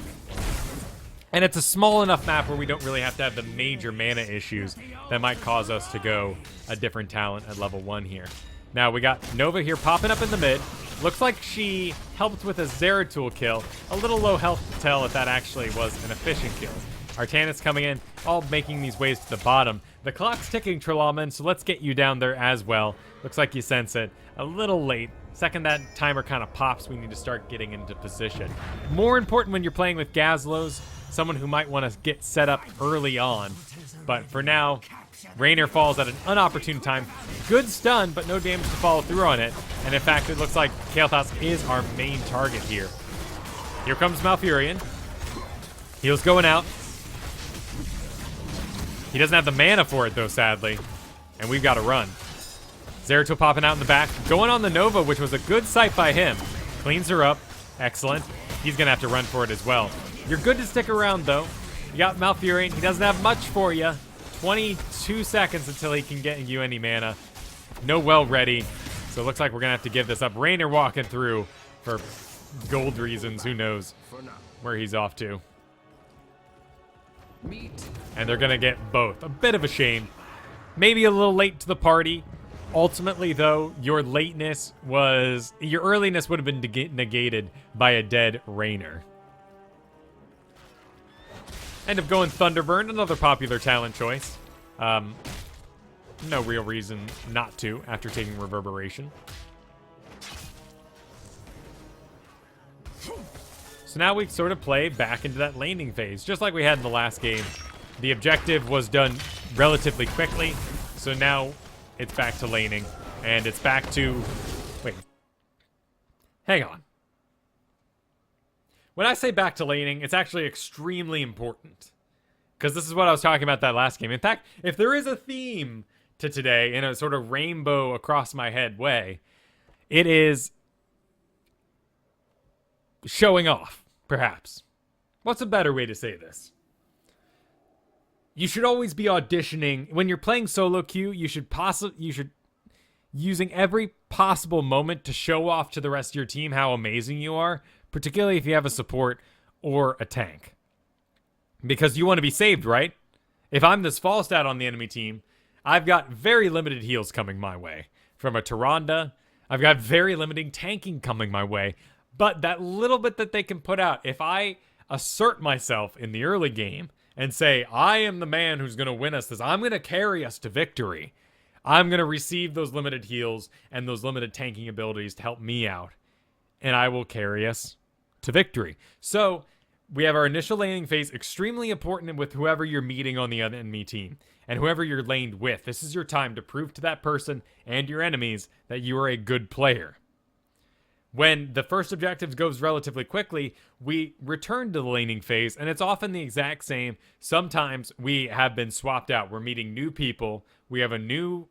Speaker 1: And it's a small enough map where we don't really have to have the major mana issues that might cause us to go a different talent at level 1 here. Now we got Nova here popping up in the mid. Looks like she helped with a Zeratul kill. A little low health to tell if that actually was an efficient kill. Artanis coming in, all making these ways to the bottom. The clock's ticking, Trelaman, so let's get you down there as well. Looks like you sense it. A little late. Second that timer kind of pops, we need to start getting into position. More important when you're playing with Gazlos, someone who might want to get set up early on. But for now, Raynor falls at an unopportune time. Good stun, but no damage to follow through on it. And in fact, it looks like Kael'thas is our main target here. Here comes Malfurion. Heal's going out. He doesn't have the mana for it, though, sadly. And we've got to run. Zeratul popping out in the back. Going on the Nova, which was a good sight by him. Cleans her up. Excellent. He's going to have to run for it as well. You're good to stick around, though. You got Malfurion. He doesn't have much for you. 22 seconds until he can get you any mana. No well ready. So it looks like we're going to have to give this up. Raynor walking through for gold reasons. Who knows where he's off to. And they're going to get both. A bit of a shame. Maybe a little late to the party. Ultimately, though, your earliness would have been negated by a dead Raynor. End up going Thunderburn, another popular talent choice. No real reason not to after taking Reverberation. So now we sort of play back into that laning phase, just like we had in the last game. The objective was done relatively quickly, so now it's back to laning, and it's back to... Wait. Hang on. When I say back to laning, it's actually extremely important. Because this is what I was talking about that last game. In fact, if there is a theme to today in a sort of rainbow across my head way, it is showing off, perhaps. What's a better way to say this? You should always be auditioning. When you're playing solo queue, you should using every possible moment to show off to the rest of your team how amazing you are, particularly if you have a support or a tank. Because you want to be saved, right? If I'm this Falstad on the enemy team, I've got very limited heals coming my way. From a Tyrande, I've got very limiting tanking coming my way. But that little bit that they can put out, if I assert myself in the early game and say, I am the man who's going to win us this, I'm going to carry us to victory, I'm going to receive those limited heals and those limited tanking abilities to help me out, and I will carry us to victory. So we have our initial laning phase, extremely important with whoever you're meeting on the enemy team and whoever you're laned with. This is your time to prove to that person and your enemies that you are a good player. When the first objective goes relatively quickly, we return to the laning phase, and it's often the exact same. Sometimes we have been swapped out. We're meeting new people. We have a new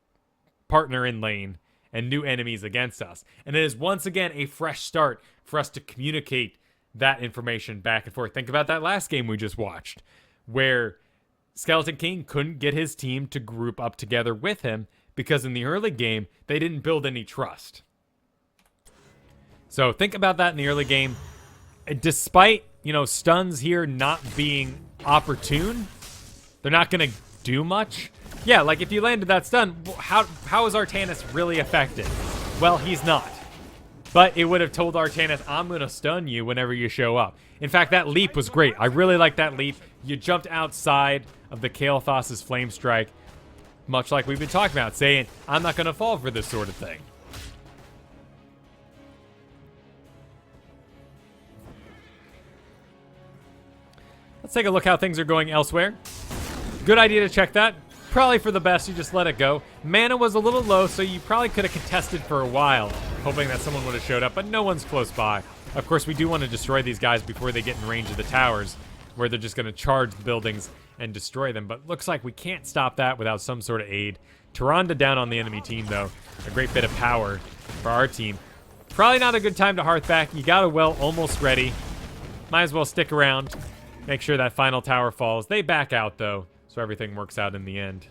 Speaker 1: partner in lane and new enemies against us. And it is once again a fresh start for us to communicate that information back and forth. Think about that last game we just watched, where Skeleton King couldn't get his team to group up together with him because in the early game, they didn't build any trust. So think about that in the early game. Despite, stuns here not being opportune, they're not going to do much. Yeah, like if you landed that stun, how is Artanis really effective? Well, he's not. but it would have told Artanis, I'm going to stun you whenever you show up. In fact, that leap was great. I really like that leap. You jumped outside of the Kael'thas's Flame Strike, much like we've been talking about, saying, I'm not going to fall for this sort of thing. Let's take a look how things are going elsewhere. Good idea to check that. Probably for the best, you just let it go. Mana was a little low, so you probably could have contested for a while, hoping that someone would have showed up, but no one's close by. Of course, we do want to destroy these guys before they get in range of the towers, where they're just going to charge the buildings and destroy them, but looks like we can't stop that without some sort of aid. Tyrande down on the enemy team, though. A great bit of power for our team. Probably not a good time to hearth back. You got a well almost ready. Might as well stick around. Make sure that final tower falls. They back out, though, so everything works out in the end.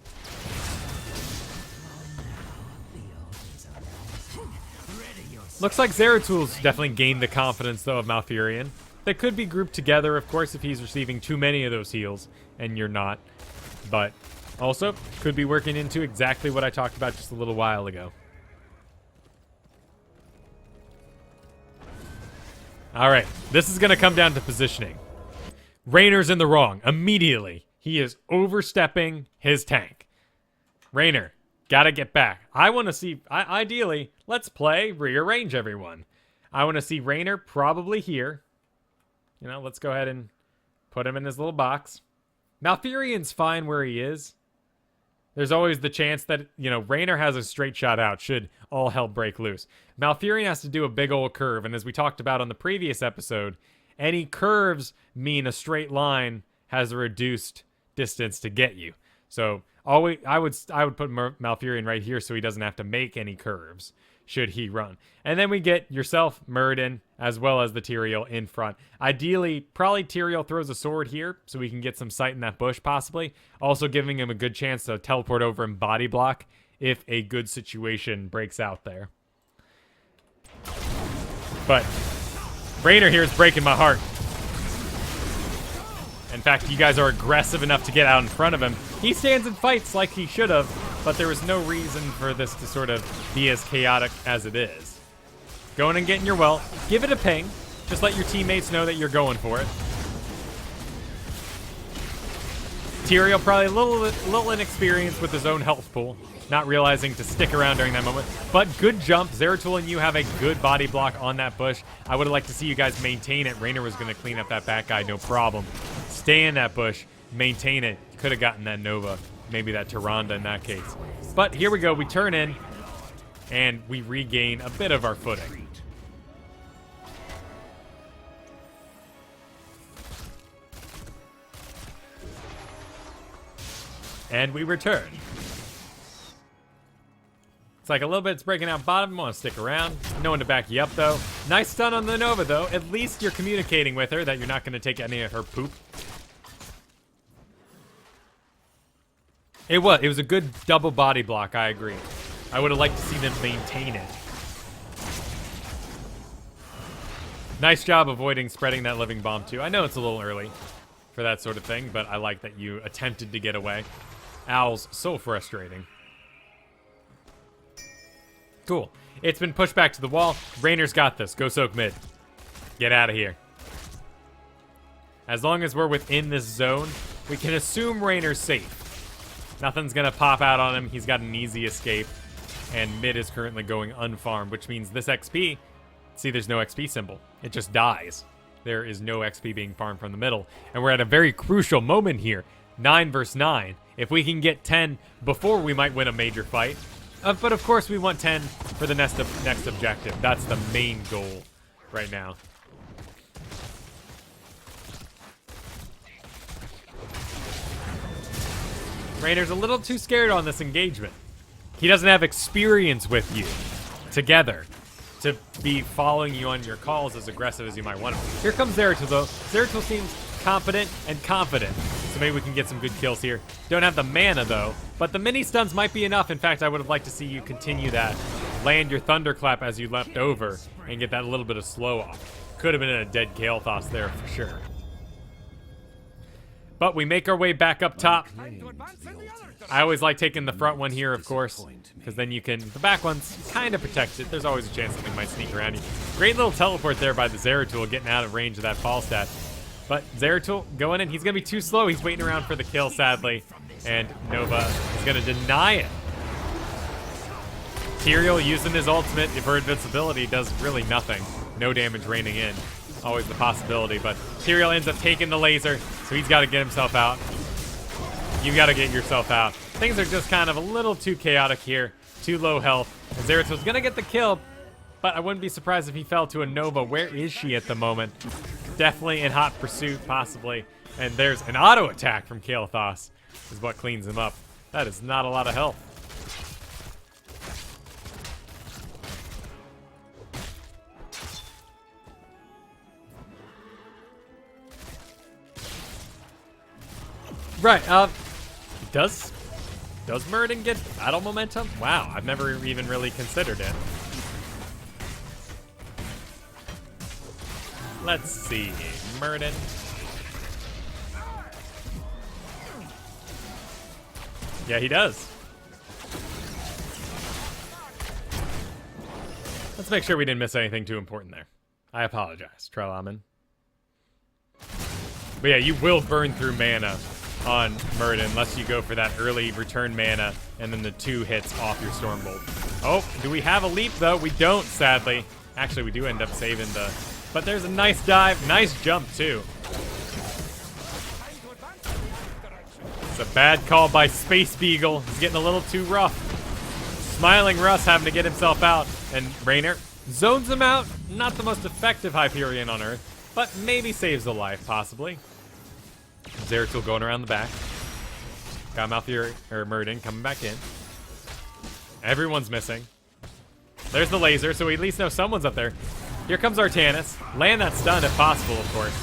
Speaker 1: Looks like Zeratul's definitely gained the confidence, though, of Malfurion. They could be grouped together, of course, if he's receiving too many of those heals, and you're not. But also, could be working into exactly what I talked about just a little while ago. All right, this is going to come down to positioning. Raynor's in the wrong immediately. He is overstepping his tank. Raynor, gotta get back. I want to see, ideally, let's play rearrange everyone. I want to see Raynor probably here. You know, let's go ahead and put him in his little box. Malfurion's fine where he is. There's always the chance that, you know, Raynor has a straight shot out should all hell break loose. Malfurion has to do a big old curve, and as we talked about on the previous episode, any curves mean a straight line has a reduced distance to get you. So always, I would put Malfurion right here so he doesn't have to make any curves should he run. And then we get yourself, Muradin, as well as the Tyrael in front. Ideally, probably Tyrael throws a sword here so we can get some sight in that bush possibly. Also giving him a good chance to teleport over and body block if a good situation breaks out there. But Raynor here is breaking my heart. In fact, you guys are aggressive enough to get out in front of him. He stands and fights like he should have, but there was no reason for this to sort of be as chaotic as it is. Going and getting your well. Give it a ping. Just let your teammates know that you're going for it. Tyrael probably a little inexperienced with his own health pool, not realizing to stick around during that moment. But good jump. Zeratul and you have a good body block on that bush. I would have liked to see you guys maintain it. Raynor was going to clean up that back guy, no problem. Stay in that bush. Maintain it. Could have gotten that Nova. Maybe that Tyrande in that case. But here we go. We turn in, and we regain a bit of our footing. And we return. It's like a little bit's breaking out bottom. Want to stick around. No one to back you up, though. Nice stun on the Nova, though. At least you're communicating with her that you're not going to take any of her poop. It was a good double body block, I agree. I would have liked to see them maintain it. Nice job avoiding spreading that living bomb, too. I know it's a little early for that sort of thing, but I like that you attempted to get away. Owl's so frustrating. Cool. It's been pushed back to the wall. Raynor's got this. Go soak mid. Get out of here. As long as we're within this zone, we can assume Raynor's safe. Nothing's going to pop out on him. He's got an easy escape. And mid is currently going unfarmed, which means this XP... See, there's no XP symbol. It just dies. There is no XP being farmed from the middle. And we're at a very crucial moment here. 9 versus 9. If we can get 10 before, we might win a major fight. But of course, we want 10 for the next objective. That's the main goal right now. Raynor's a little too scared on this engagement. He doesn't have experience with you together to be following you on your calls as aggressive as you might want him. Here comes Zeratul, though. Zeratul seems competent and confident, so maybe we can get some good kills here. Don't have the mana, though, but the mini stuns might be enough. In fact, I would have liked to see you continue that. Land your thunderclap as you leapt over and get that little bit of slow off. Could have been a dead Kael'thas there for sure. But we make our way back up top. I always like taking the front one here, of course, because then you can... The back one's kind of protected. There's always a chance something might sneak around you. Great little teleport there by the Zeratul, getting out of range of that Falstad. But Zeratul going in. He's going to be too slow. He's waiting around for the kill, sadly. And Nova is going to deny it. Tyrael using his ultimate for invincibility does really nothing. No damage raining in. Always the possibility, but Tyrael ends up taking the laser, so he's got to get himself out. You got to get yourself out. Things are just kind of a little too chaotic here. Too low health. And Zeratul's going to get the kill, but I wouldn't be surprised if he fell to a Nova. Where is she at the moment? Definitely in hot pursuit, possibly. And there's an auto attack from Kael'thas, is what cleans him up. That is not a lot of health. Right, does Muradin get battle momentum? Wow, I've never even really considered it. Let's see, Muradin. Yeah, he does. Let's make sure we didn't miss anything too important there. I apologize, Trelaman. But yeah, you will burn through mana on Muradin unless you go for that early return mana and then the 2 hits off your Stormbolt. Oh, do we have a leap though? We don't, sadly. Actually, we do end up saving the... But there's a nice dive, nice jump too. It's a bad call by Space Beagle. He's getting a little too rough. Smiling Russ having to get himself out. And Raynor zones him out. Not the most effective Hyperion on Earth, but maybe saves a life, possibly. Zeratul going around the back. Got Malfurion, or Muradin coming back in. Everyone's missing. There's the laser, so we at least know someone's up there. Here comes Artanis. Land that stun if possible, of course.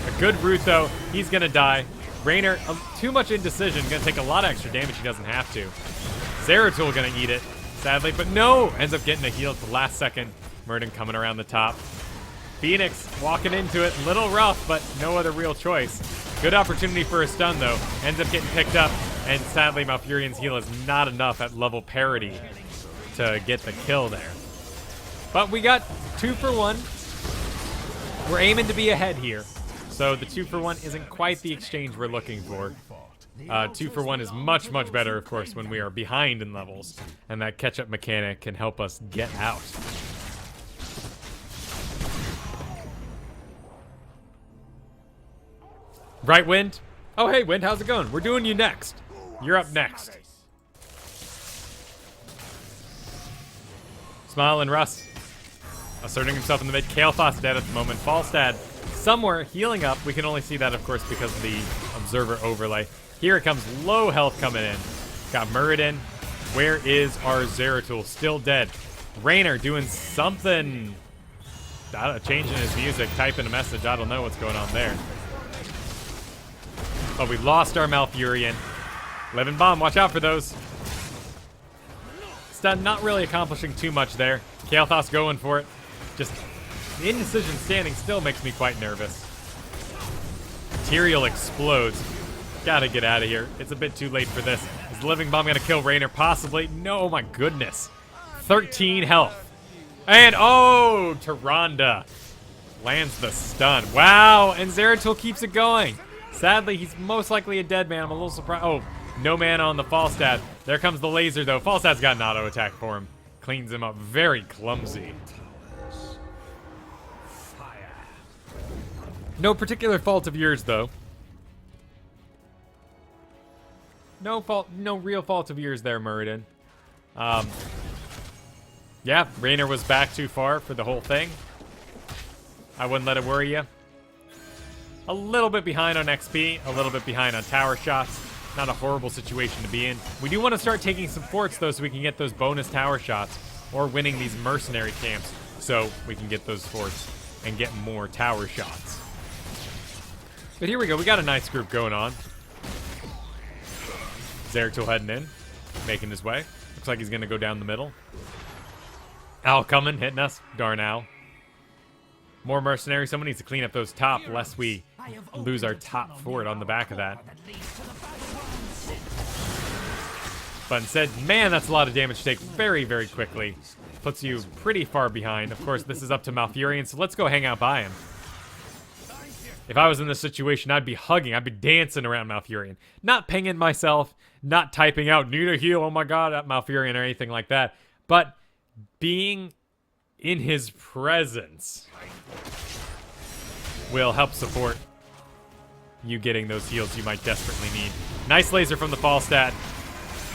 Speaker 1: A good root, though. He's going to die. Raynor, too much indecision. Going to take a lot of extra damage he doesn't have to. Zeratul going to eat it, sadly. But no! Ends up getting a heal at the last second. Muradin coming around the top. Phoenix walking into it. Little rough, but no other real choice. Good opportunity for a stun, though. Ends up getting picked up. And sadly, Malfurion's heal is not enough at level parity to get the kill there. But we got 2 for 1. We're aiming to be ahead here. So the 2 for 1 isn't quite the exchange we're looking for. 2 for 1 is much, much better, of course, when we are behind in levels. And that catch-up mechanic can help us get out. Right, Wind? Oh, hey, Wind, how's it going? We're doing you next. You're up next. Smile and Russ. Asserting himself in the mid. Kael'thas dead at the moment. Falstad somewhere healing up. We can only see that, of course, because of the Observer overlay. Here it comes. Low health coming in. Got Muradin. Where is our Zeratul? Still dead. Raynor doing something. Changing his music. Typing a message. I don't know what's going on there. But we lost our Malfurion. Living Bomb. Watch out for those. Stun not really accomplishing too much there. Kael'thas going for it. Just indecision standing still makes me quite nervous. Tyrael explodes. Gotta get out of here. It's a bit too late for this. Is the Living Bomb gonna kill Raynor? Possibly. No, oh my goodness. 13 health. And oh, Tyrande lands the stun. Wow, and Zeratul keeps it going. Sadly, he's most likely a dead man. I'm a little surprised. Oh, no mana on the Falstad. There comes the laser, though. Falstad's got an auto attack for him. Cleans him up. Very clumsy. No particular fault of yours, though. No real fault of yours there, Muradin. Yeah, Raynor was back too far for the whole thing. I wouldn't let it worry you. A little bit behind on XP, a little bit behind on tower shots. Not a horrible situation to be in. We do want to start taking some forts, though, so we can get those bonus tower shots, or winning these mercenary camps, so we can get those forts and get more tower shots. But here we go. We got a nice group going on. Zeratul heading in, making his way. Looks like he's going to go down the middle. Owl coming, hitting us. Darn Owl. More mercenaries. Someone needs to clean up those top, lest we lose our top fort on the back of that. But instead, man, that's a lot of damage to take very, very quickly. Puts you pretty far behind. Of course, this is up to Malfurion, so let's go hang out by him. If I was in this situation, I'd be hugging. I'd be dancing around Malfurion. Not pinging myself, not typing out, need a heal, oh my god, at Malfurion or anything like that. But being in his presence will help support you getting those heals you might desperately need. Nice laser from the Falstad.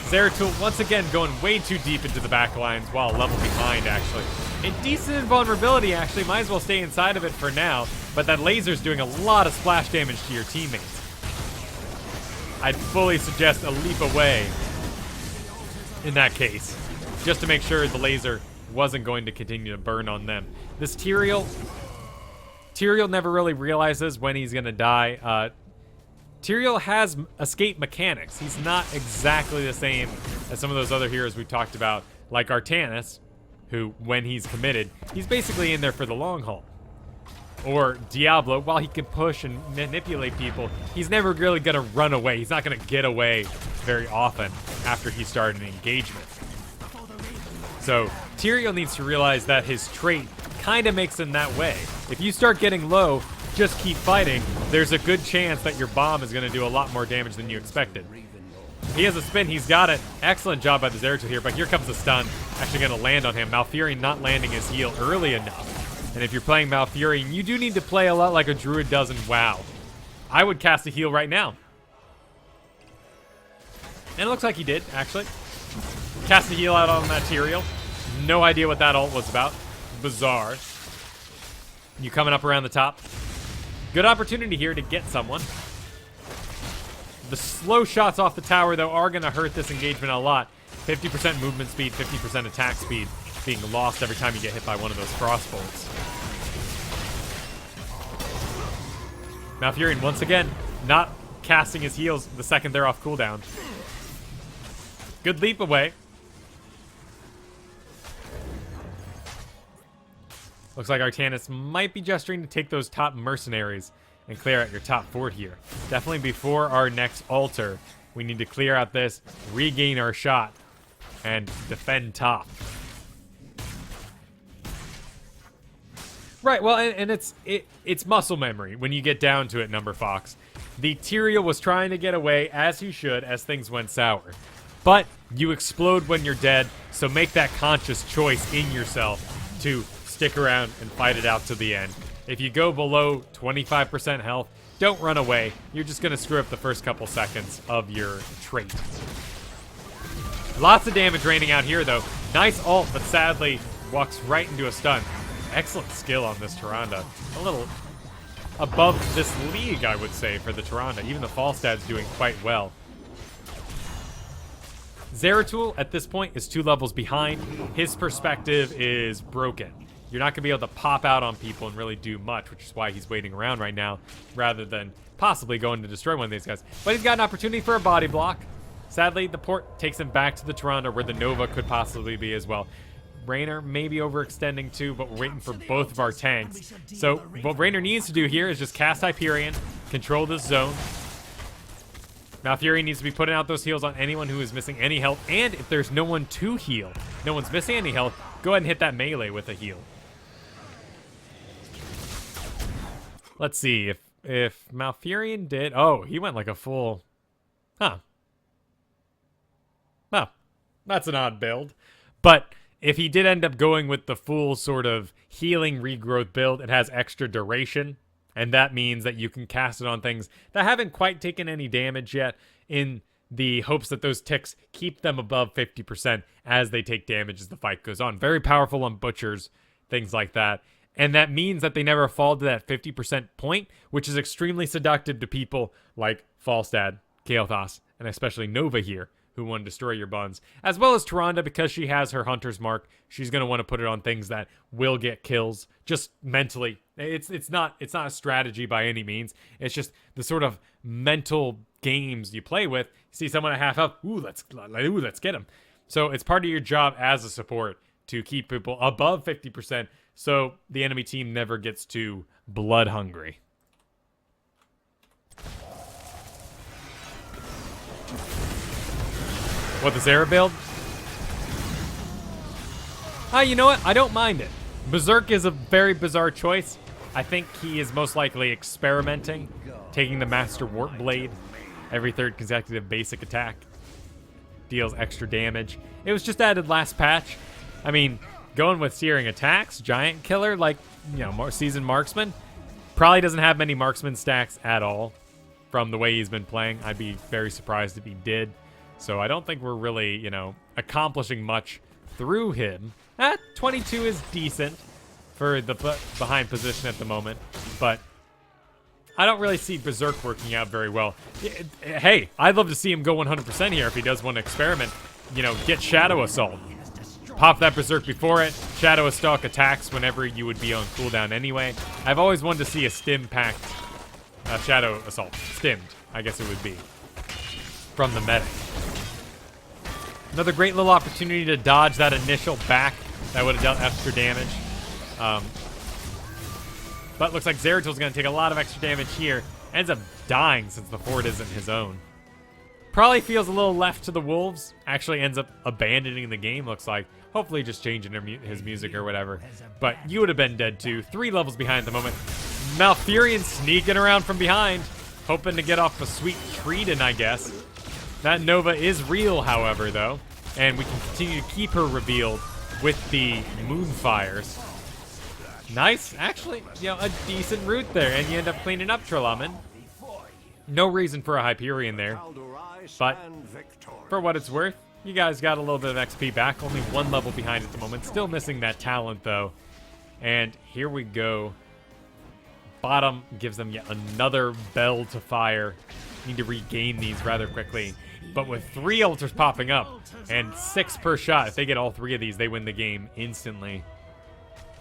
Speaker 1: Zeratul once again going way too deep into the back lines while a level behind, actually. A decent invulnerability, actually. Might as well stay inside of it for now. But that laser's doing a lot of splash damage to your teammates. I'd fully suggest a leap away in that case, just to make sure the laser wasn't going to continue to burn on them. This Tyrael never really realizes when he's going to die. Tyrael has escape mechanics. He's not exactly the same as some of those other heroes we talked about, like Artanis, who, when he's committed, he's basically in there for the long haul. Or Diablo, while he can push and manipulate people, he's never really going to run away. He's not going to get away very often after he started an engagement. So Tyrael needs to realize that his trait kind of makes him that way. If you start getting low, just keep fighting. There's a good chance that your bomb is going to do a lot more damage than you expected. He has a spin. He's got it. Excellent job by the Zeratul here, but here comes the stun. Actually going to land on him. Malfurion not landing his heal early enough. And if you're playing Malfurion, you do need to play a lot like a Druid does in WoW. I would cast a heal right now. And it looks like he did, actually. Cast a heal out on that Tyrael. No idea what that ult was about. Bizarre. You coming up around the top. Good opportunity here to get someone. The slow shots off the tower, though, are going to hurt this engagement a lot. 50% movement speed, 50% attack speed being lost every time you get hit by one of those crossbolts. Malfurion, once again, not casting his heals the second they're off cooldown. Good leap away. Looks like Artanis might be gesturing to take those top mercenaries and clear out your top fort here. Definitely before our next altar, we need to clear out this, regain our shot, and defend top. Right, well, and it's muscle memory when you get down to it, Number Fox. The Tyrael was trying to get away, as he should, as things went sour. But you explode when you're dead, so make that conscious choice in yourself to stick around and fight it out to the end. If you go below 25% health, don't run away. You're just going to screw up the first couple seconds of your trait. Lots of damage raining out here, though. Nice ult, but sadly walks right into a stun. Excellent skill on this Tyrande. A little above this league, I would say, for the Tyrande. Even the Falstad's doing quite well. Zeratul, at this point, is 2 levels behind. His perspective is broken. You're not going to be able to pop out on people and really do much, which is why he's waiting around right now, rather than possibly going to destroy one of these guys. But he's got an opportunity for a body block. Sadly, the port takes him back to the Tyrande, where the Nova could possibly be as well. Raynor may be overextending too, but we're waiting for both of our tanks. So what Raynor needs to do here is just cast Hyperion, control this zone. Malfurion needs to be putting out those heals on anyone who is missing any health, and if there's no one to heal, no one's missing any health, go ahead and hit that melee with a heal. Let's see, if Malfurion did... Oh, he went like a full... Huh. Well, that's an odd build. But if he did end up going with the full sort of healing regrowth build, it has extra duration. And that means that you can cast it on things that haven't quite taken any damage yet, in the hopes that those ticks keep them above 50% as they take damage as the fight goes on. Very powerful on butchers, things like that. And that means that they never fall to that 50% point, which is extremely seductive to people like Falstad, Kael'thas, and especially Nova here, who want to destroy your buns. As well as Tyrande, because she has her Hunter's Mark. She's going to want to put it on things that will get kills, just mentally. It's not a strategy by any means. It's just the sort of mental games you play with. See someone at half health, let's get him. So it's part of your job as a support to keep people above 50%, so the enemy team never gets too blood hungry. What, the Zera build? You know what? I don't mind it. Berserk is a very bizarre choice. I think he is most likely experimenting, taking the Master Warp Blade. Every third consecutive basic attack deals extra damage. It was just added last patch. I mean, going with Searing Attacks, Giant Killer, like, you know, more seasoned Marksman, probably doesn't have many Marksman stacks at all from the way he's been playing. I'd be very surprised if he did. So I don't think we're really, you know, accomplishing much through him. 22 is decent for the behind position at the moment, but I don't really see Berserk working out very well. Hey, I'd love to see him go 100% here if he does want to experiment. You know, get Shadow Assault. Pop that Berserk before it. Shadow Assault attacks whenever you would be on cooldown anyway. I've always wanted to see a stim-packed Shadow Assault. Stimmed, I guess it would be. From the medic. Another great little opportunity to dodge that initial back. That would have dealt extra damage. But looks like Zeratil's going to take a lot of extra damage here. Ends up dying since the fort isn't his own. Probably feels a little left to the wolves. Actually ends up abandoning the game, looks like. Hopefully just changing his music or whatever. But you would have been dead too. 3 levels behind at the moment. Malfurion sneaking around from behind. Hoping to get off a sweet treatin', I guess. That Nova is real, however, though. And we can continue to keep her revealed with the Moonfires. Nice. Actually, you know, a decent route there. And you end up cleaning up Trelamen. No reason for a Hyperion there. But for what it's worth, you guys got a little bit of XP back. Only 1 level behind at the moment. Still missing that talent, though. And here we go. Bottom gives them yet another bell to fire. Need to regain these rather quickly. But with 3 altars popping up and 6 per shot, if they get all 3 of these, they win the game instantly.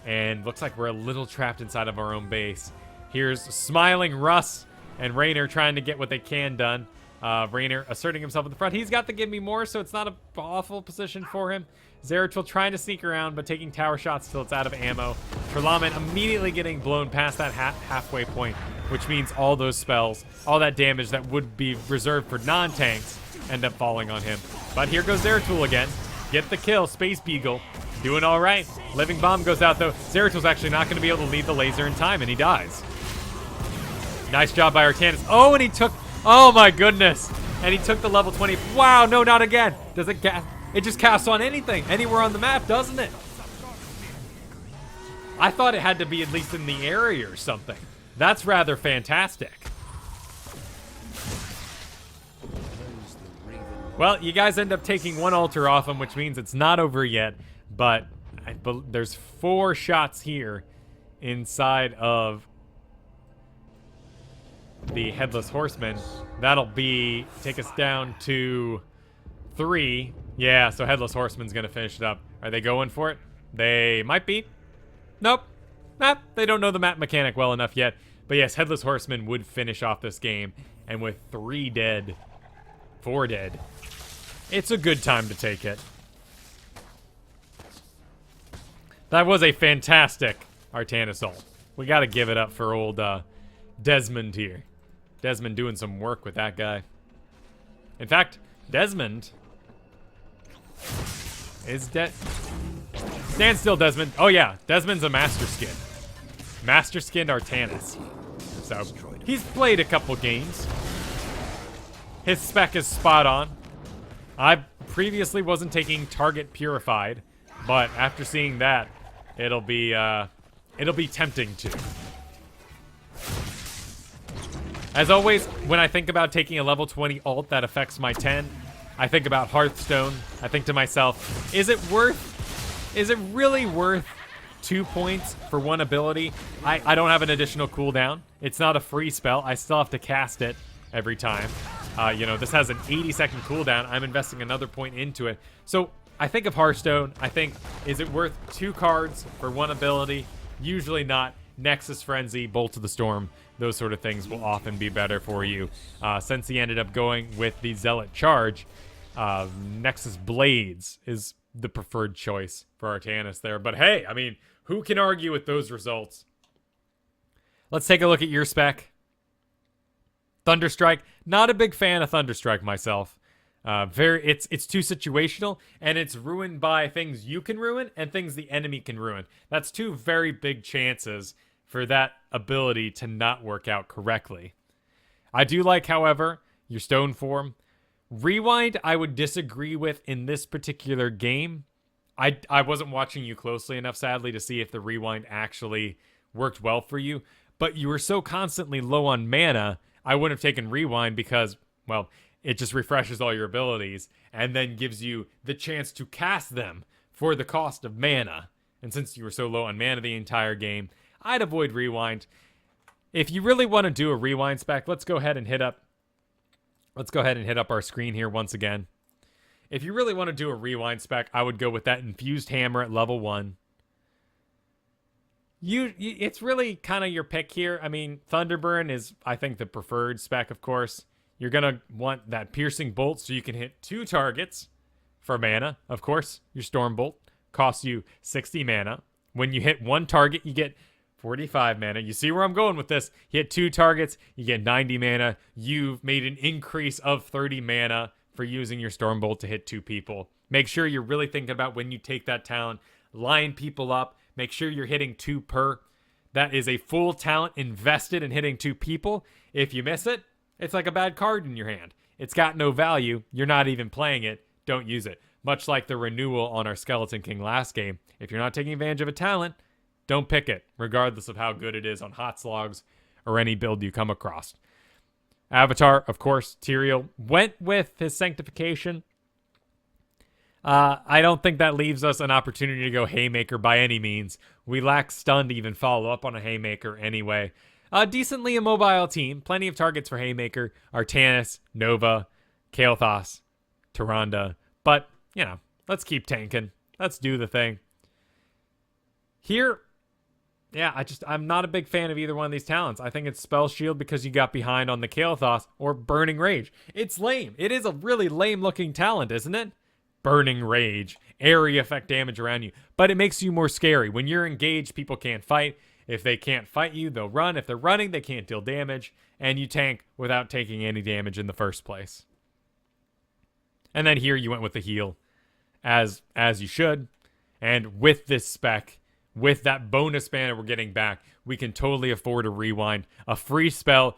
Speaker 1: And looks like we're a little trapped inside of our own base. Here's smiling Russ and Raynor trying to get what they can done. Raynor asserting himself at the front. He's got the give me more, so it's not an awful position for him. Zeratul trying to sneak around, but taking tower shots till it's out of ammo. Trelamen immediately getting blown past that halfway point, which means all those spells, all that damage that would be reserved for non-tanks, end up falling on him. But here goes Zeratul again. Get the kill. Space Beagle doing all right. Living Bomb goes out, though. Zeratul's actually not going to be able to lead the laser in time, and he dies. Nice job by Arcanus. Oh, and he took... Oh, my goodness. And he took the level 20. Wow, no, not again. Does it cast... It just casts on anything, anywhere on the map, doesn't it? I thought it had to be at least in the area or something. That's rather fantastic. Well, you guys end up taking 1 altar off him, which means it's not over yet. But there's 4 shots here inside of the Headless Horseman. That'll take us down to 3. Yeah, so Headless Horseman's going to finish it up. Are they going for it? They might be. Nope. Nah, they don't know the map mechanic well enough yet. But yes, Headless Horseman would finish off this game. And with 3 dead, 4 dead, it's a good time to take it. That was a fantastic Artanis ult. We got to give it up for old Desmond here. Desmond doing some work with that guy. In fact, Desmond is dead. Stand still, Desmond. Oh, yeah. Desmond's a Master Skin. Master Skin Artanis. So, he's played a couple games. His spec is spot on. I previously wasn't taking Target Purified, but after seeing that, it'll be tempting to. As always, when I think about taking a level 20 ult that affects my 10, I think about Hearthstone. I think to myself, is it really worth 2 points for 1 ability? I don't have an additional cooldown. It's not a free spell. I still have to cast it every time. You know, this has an 80-second cooldown. I'm investing another point into it. So I think of Hearthstone. I think, is it worth 2 cards for 1 ability? Usually not. Nexus Frenzy, Bolt of the Storm, those sort of things will often be better for you. Since he ended up going with the Zealot Charge, Nexus Blades is the preferred choice for Artanis there. But hey, I mean, who can argue with those results? Let's take a look at your spec. Thunderstrike. Not a big fan of Thunderstrike myself. It's too situational, and it's ruined by things you can ruin and things the enemy can ruin. That's two very big chances for that ability to not work out correctly. I do like, however, your stone form. Rewind, I would disagree with in this particular game. I wasn't watching you closely enough, sadly, to see if the rewind actually worked well for you. But you were so constantly low on mana, I wouldn't have taken rewind because, well, it just refreshes all your abilities and then gives you the chance to cast them for the cost of mana. And since you were so low on mana the entire game, I'd avoid rewind. If you really want to do a rewind spec, let's go ahead and hit up our screen here once again. If you really want to do a rewind spec, I would go with that infused hammer at level 1. It's really kind of your pick here. I mean, Thunderburn is, I think, the preferred spec, of course. You're going to want that piercing bolt so you can hit 2 targets for mana. Of course, your storm bolt costs you 60 mana. When you hit 1 target, you get 45 mana. You see where I'm going with this. You hit 2 targets, you get 90 mana. You've made an increase of 30 mana for using your storm bolt to hit 2 people. Make sure you're really thinking about when you take that talent. Line people up. Make sure you're hitting 2 per. That is a full talent invested in hitting 2 people. If you miss it, it's like a bad card in your hand. It's got no value. You're not even playing it. Don't use it. Much like the renewal on our Skeleton King last game. If you're not taking advantage of a talent, don't pick it, regardless of how good it is on hot slogs or any build you come across. Avatar, of course, Tyrael went with his Sanctification. I don't think that leaves us an opportunity to go Haymaker by any means. We lack stun to even follow up on a Haymaker anyway. A decently immobile team. Plenty of targets for Haymaker. Artanis, Nova, Kael'thas, Tyrande. But, you know, let's keep tanking. Let's do the thing. Here, yeah, I'm not a big fan of either one of these talents. I think it's Spell Shield because you got behind on the Kael'thas, or Burning Rage. It's lame. It is a really lame-looking talent, isn't it? Burning Rage. Area effect damage around you. But it makes you more scary. When you're engaged, people can't fight. If they can't fight you, they'll run. If they're running, they can't deal damage. And you tank without taking any damage in the first place. And then here you went with the heal, as you should. And with this spec, with that bonus mana we're getting back, we can totally afford a rewind. A free spell.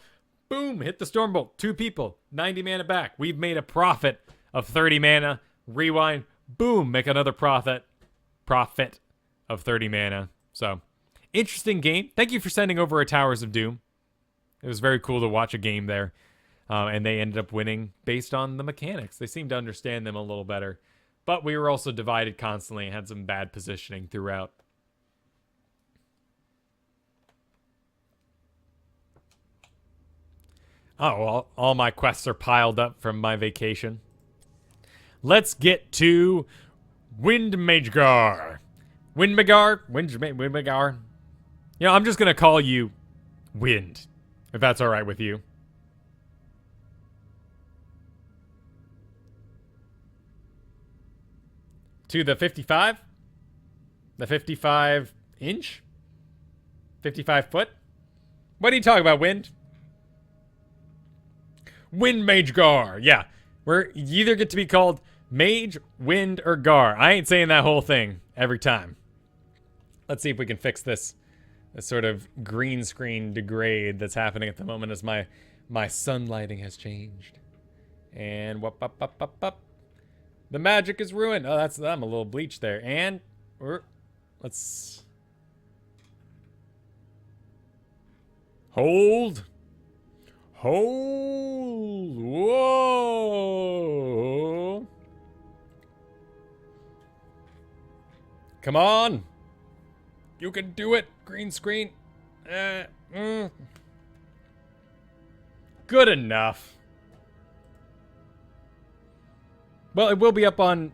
Speaker 1: Boom, hit the Stormbolt. 2 people, 90 mana back. We've made a profit of 30 mana. Rewind. Boom, make another profit of 30 mana. So, interesting game. Thank you for sending over a Towers of Doom. It was very cool to watch a game there. And they ended up winning based on the mechanics. They seemed to understand them a little better. But we were also divided constantly and had some bad positioning throughout. Oh, well, all my quests are piled up from my vacation. Let's get to Windmagar. Windmagar. You know, I'm just going to call you Wind, if that's all right with you. To the 55? The 55 inch? 55 foot? What are you talking about, Wind? Wind Mage Gar. Yeah. You either get to be called Mage, Wind, or Gar. I ain't saying that whole thing every time. Let's see if we can fix this sort of green screen degrade that's happening at the moment as my sunlighting has changed. And up. The magic is ruined. Oh, I'm a little bleached there. And let's hold. Whoa. Come on. You can do it. Green screen. Good enough. Well, it will be up on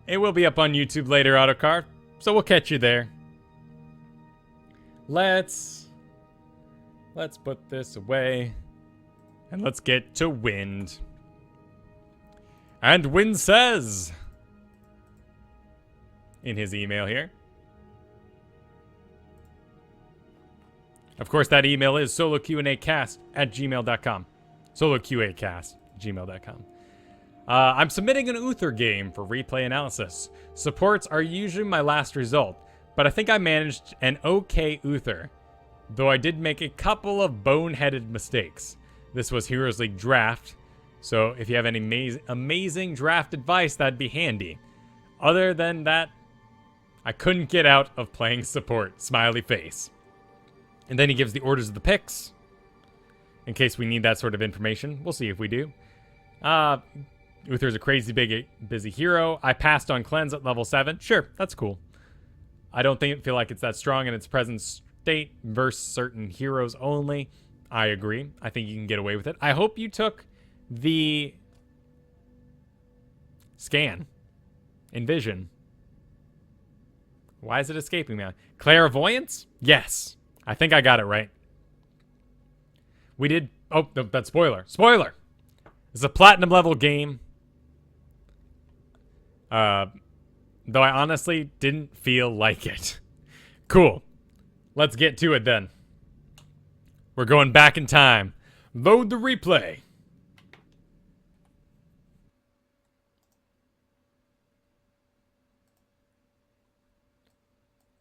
Speaker 1: it will be up on YouTube later, Autocar. So we'll catch you there. Let's put this away. And let's get to Wind. And Wind says in his email here. Of course, that email is soloqacast@gmail.com. soloqacast, gmail.com. I'm submitting an Uther game for replay analysis. Supports are usually my last result, but I think I managed an okay Uther, though I did make a couple of boneheaded mistakes. This was Heroes League draft, so if you have any amazing draft advice, that'd be handy. Other than that, I couldn't get out of playing support. Smiley face. And then he gives the orders of the picks, in case we need that sort of information. We'll see if we do. Uther's a crazy busy hero. I passed on Cleanse at level 7. Sure, that's cool. I don't feel like it's that strong in its present state versus certain heroes only. I agree. I think you can get away with it. I hope you took the scan. Envision. Why is it escaping me? Clairvoyance? Yes. I think I got it right. We did... Oh, that's spoiler. Spoiler! It's a platinum level game. Though I honestly didn't feel like it. Cool. Let's get to it then. We're going back in time. Load the replay.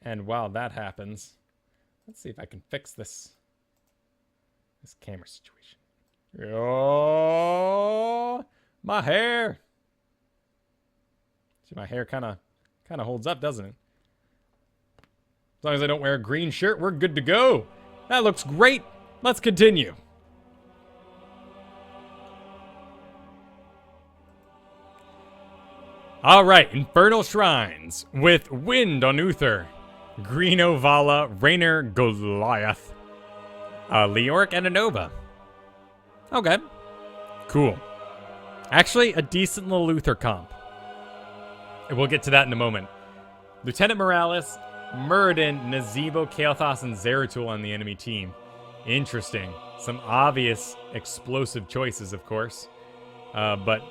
Speaker 1: And while that happens, let's see if I can fix this camera situation. Oh, my hair. See, my hair kind of holds up, doesn't it? As long as I don't wear a green shirt, we're good to go. That looks great. Let's continue. All right, Infernal Shrines with Wind on Uther, Green Ovala, Rainer Goliath, Leoric, and a Nova. Okay, cool. Actually, a decent little Uther comp. And we'll get to that in a moment. Lieutenant Morales, Muradin, Nazebo, Kael'thas, and Zeratul on the enemy team. Interesting. Some obvious explosive choices, of course. But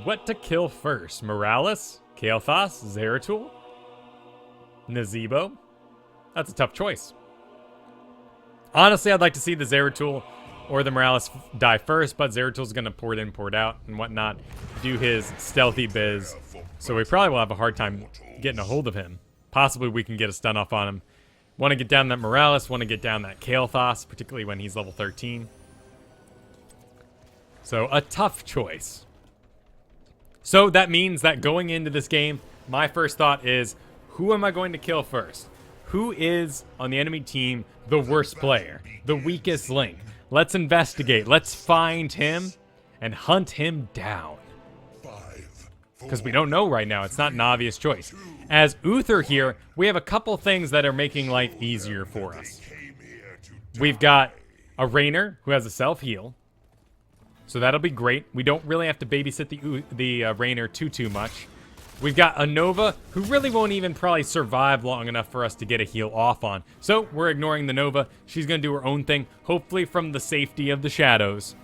Speaker 1: what to kill first? Morales? Kael'thas? Zeratul? Nazebo? That's a tough choice. Honestly, I'd like to see the Zeratul or the Morales die first, but Zeratul's going to port in, port out, and whatnot, do his stealthy biz. So we probably will have a hard time getting a hold of him. Possibly we can get a stun off on him. Want to get down that Morales, want to get down that Kael'thas, particularly when he's level 13. So a tough choice. So that means that going into this game, my first thought is, who am I going to kill first? Who is, on the enemy team, the worst player? The weakest link? Let's investigate. Let's find him and hunt him down. Because we don't know right now. It's not an obvious choice. As Uther here, we have a couple things that are making life easier for us. We've got a Rainer who has a self-heal. So that'll be great. We don't really have to babysit the Rainer too much. We've got a Nova who really won't even probably survive long enough for us to get a heal off on. So we're ignoring the Nova. She's going to do her own thing, hopefully from the safety of the shadows.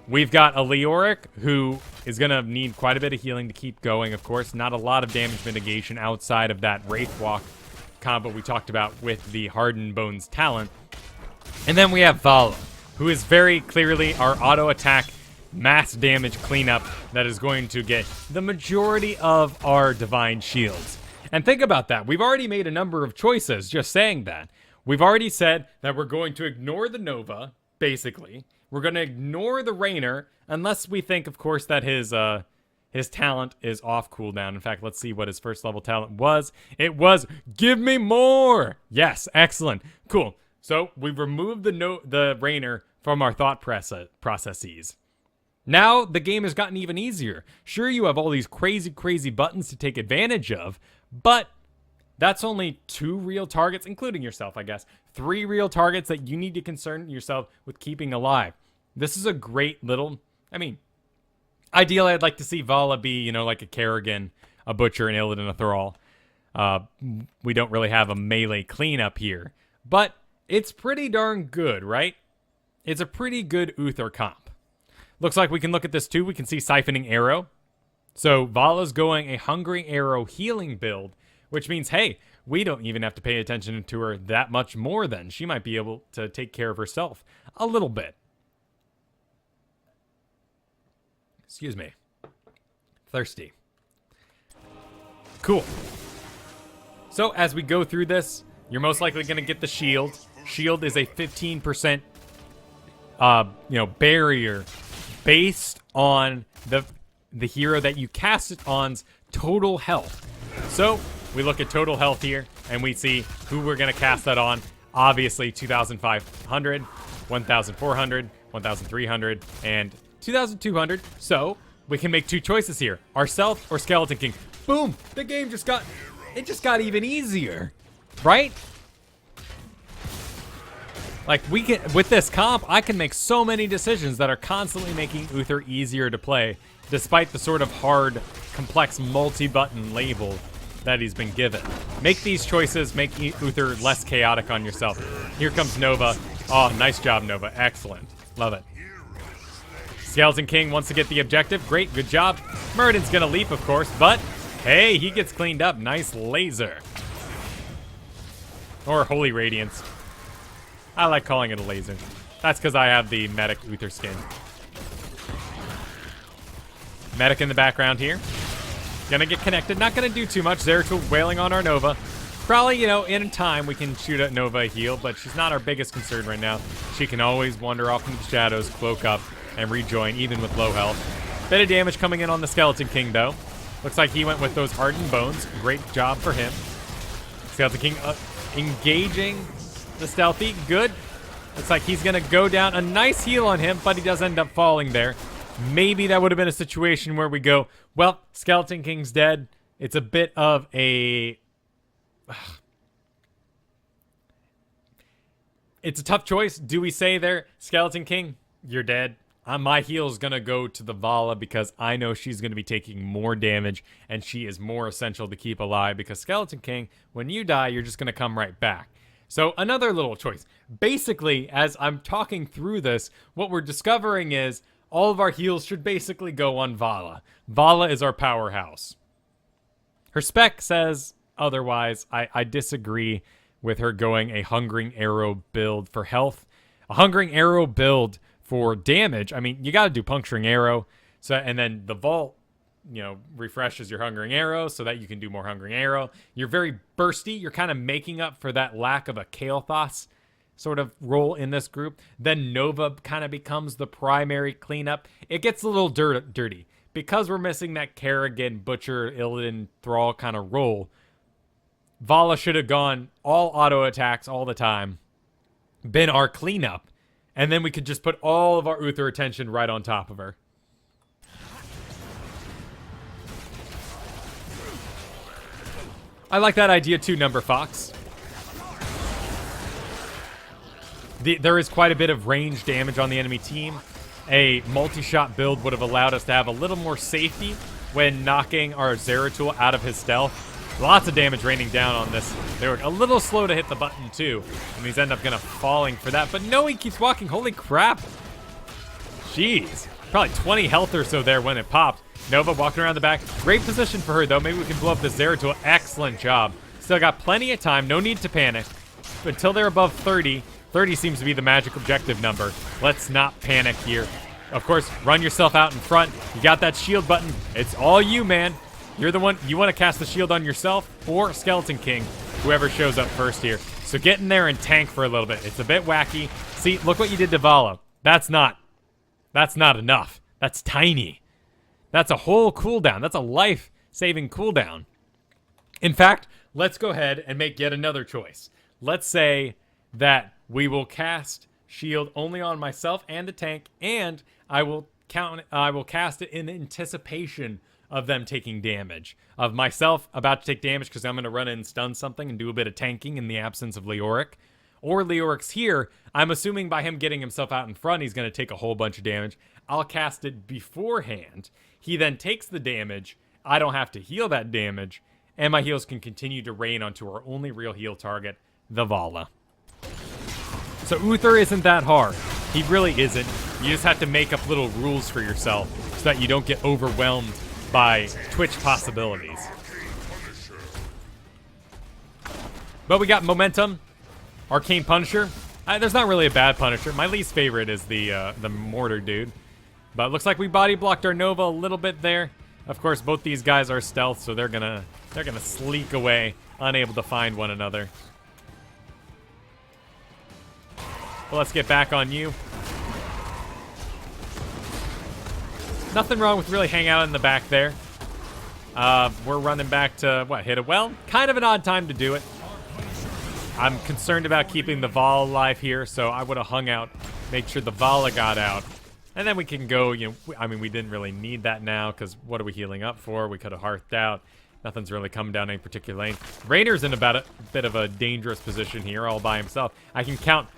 Speaker 1: We've got a Leoric who is going to need quite a bit of healing to keep going, of course. Not a lot of damage mitigation outside of that Wraith Walk combo we talked about with the Hardened Bones talent. And then we have Vala, who is very clearly our auto attack mass damage cleanup that is going to get the majority of our divine shields. And think about that. We've already made a number of choices just saying that. We've already said that we're going to ignore the Nova, basically. We're going to ignore the Rainer, unless we think, of course, that his talent is off cooldown. In fact, let's see what his first level talent was. It was, give me more! Yes, excellent. Cool. So we've removed the Rainer from our thought processes. Now, the game has gotten even easier. Sure, you have all these crazy buttons to take advantage of, but that's only 2 real targets, including yourself, I guess. 3 real targets that you need to concern yourself with keeping alive. This is a great little... I mean, ideally, I'd like to see Vala be, like a Kerrigan, a Butcher, an Illidan, a Thrall. We don't really have a melee cleanup here, but it's pretty darn good, right? It's a pretty good Uther comp. Looks like we can look at this too. We can see Siphoning Arrow. So Vala's going a Hungering Arrow healing build, which means, hey, we don't even have to pay attention to her that much more then. She might be able to take care of herself a little bit. Excuse me. Thirsty. Cool. So as we go through this, you're most likely going to get the shield. Shield is a 15% barrier based on the hero that you cast it on's total health. So we look at total health here and we see who we're going to cast that on. Obviously 2,500, 1,400, 1,300, and 2,200. So we can make two choices here: ourself or Skeleton King. Boom! The game just got even easier, right? Like, we can, with this comp, I can make so many decisions that are constantly making Uther easier to play, despite the sort of hard, complex multi-button label that he's been given. Make these choices, make Uther less chaotic on yourself. Here comes Nova. Oh, nice job, Nova. Excellent. Love it. Skeleton King wants to get the objective. Great, good job. Murden's gonna leap, of course, but hey, he gets cleaned up. Nice laser. Or Holy Radiance. I like calling it a laser. That's because I have the Medic Uther skin. Medic in the background here. Gonna get connected. Not gonna do too much. Zeratul wailing on our Nova. Probably, in time we can shoot at Nova a heal, but she's not our biggest concern right now. She can always wander off into the shadows, cloak up, and rejoin, even with low health. Bit of damage coming in on the Skeleton King, though. Looks like he went with those hardened bones. Great job for him. Skeleton King engaging the stealthy. Good. Looks like he's going to go down. A nice heal on him, but he does end up falling there. Maybe that would have been a situation where we go, well, Skeleton King's dead. It's a bit of a... It's a tough choice. Do we say there, Skeleton King, you're dead? My heal's going to go to the Vala because I know she's going to be taking more damage and she is more essential to keep alive because Skeleton King, when you die, you're just going to come right back. So another little choice. Basically, as I'm talking through this, what we're discovering is all of our heals should basically go on Vala. Vala is our powerhouse. Her spec says otherwise. I disagree with her going a Hungering Arrow build for health. A Hungering Arrow build for damage, I mean, you got to do Puncturing Arrow. So, and then the Vault, refreshes your Hungering Arrow so that you can do more Hungering Arrow. You're very bursty. You're kind of making up for that lack of a Kael'thas sort of role in this group. Then Nova kind of becomes the primary cleanup. It gets a little dirty. Because we're missing that Kerrigan, Butcher, Illidan, Thrall kind of role, Vala should have gone all auto attacks all the time, been our cleanup, and then we could just put all of our Uther attention right on top of her. I like that idea too, Number Fox. There is quite a bit of range damage on the enemy team. A multi-shot build would have allowed us to have a little more safety when knocking our Zeratul out of his stealth. Lots of damage raining down on this. They were a little slow to hit the button too, and he's end up gonna falling for that. But no, he keeps walking. Holy crap! Jeez, probably 20 health or so there when it popped. Nova walking around the back. Great position for her though. Maybe we can blow up the Zeratul. Excellent job. Still got plenty of time. No need to panic. Until they're above 30. 30 seems to be the magic objective number. Let's not panic here. Of course, run yourself out in front. You got that shield button. It's all you, man. You're the one. You want to cast the shield on yourself or Skeleton King, whoever shows up first here. So get in there and tank for a little bit. It's a bit wacky. See, look what you did to Vala. That's not enough. That's tiny. That's a whole cooldown. That's a life-saving cooldown. In fact, let's go ahead and make yet another choice. Let's say that we will cast shield only on myself and the tank, and I will cast it in anticipation of them taking damage. Of myself about to take damage because I'm going to run in and stun something and do a bit of tanking in the absence of Leoric. Or Leoric's here. I'm assuming by him getting himself out in front, he's going to take a whole bunch of damage. I'll cast it beforehand. He then takes the damage. I don't have to heal that damage. And my heals can continue to rain onto our only real heal target, the Vala. So Uther isn't that hard. He really isn't. You just have to make up little rules for yourself so that you don't get overwhelmed by Twitch possibilities. But we got Momentum, Arcane Punisher. There's not really a bad Punisher. My least favorite is the Mortar dude. But it looks like we body blocked our Nova a little bit there. Of course, both these guys are stealth, so they're gonna sleek away, unable to find one another. Well, let's get back on you. Nothing wrong with really hanging out in the back there. We're running back to, what, hit a well? Kind of an odd time to do it. I'm concerned about keeping the Vala alive here, so I would have hung out, make sure the Vala got out. And then we can go, you know, I mean, we didn't really need that now, because what are we healing up for? We could have hearthed out. Nothing's really coming down any particular lane. Rainer's in about a bit of a dangerous position here, all by himself. I can count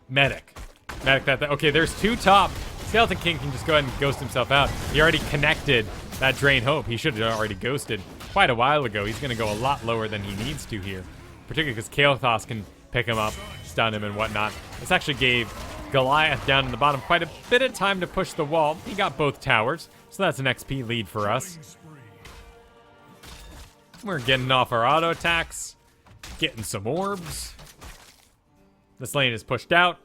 Speaker 1: Medic. Okay, there's 2 top. Skeleton King can just go ahead and ghost himself out. He already connected that Drain Hope. He should have already ghosted quite a while ago. He's going to go a lot lower than he needs to here. Particularly because Kael'thas can pick him up, stun him, and whatnot. This actually gave Goliath down in the bottom quite a bit of time to push the wall. He got both towers, so that's an XP lead for us. We're getting off our auto attacks, getting some orbs. This lane is pushed out.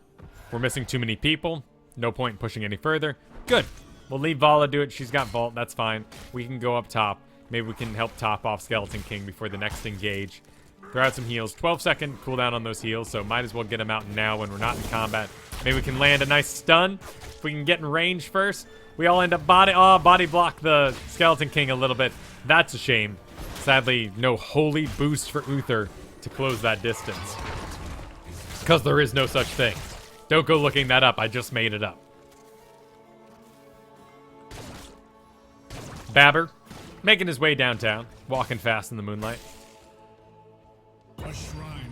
Speaker 1: We're missing too many people. No point in pushing any further. Good. We'll leave Vala do it. She's got Vault. That's fine. We can go up top. Maybe we can help top off Skeleton King before the next engage. Throw out some heals. 12-second cooldown on those heals, so might as well get them out now when we're not in combat. Maybe we can land a nice stun. If we can get in range first. We all end up body block the Skeleton King a little bit. That's a shame. Sadly, no holy boost for Uther to close that distance. Because there is no such thing. Don't go looking that up. I just made it up. Babber, making his way downtown, walking fast in the moonlight.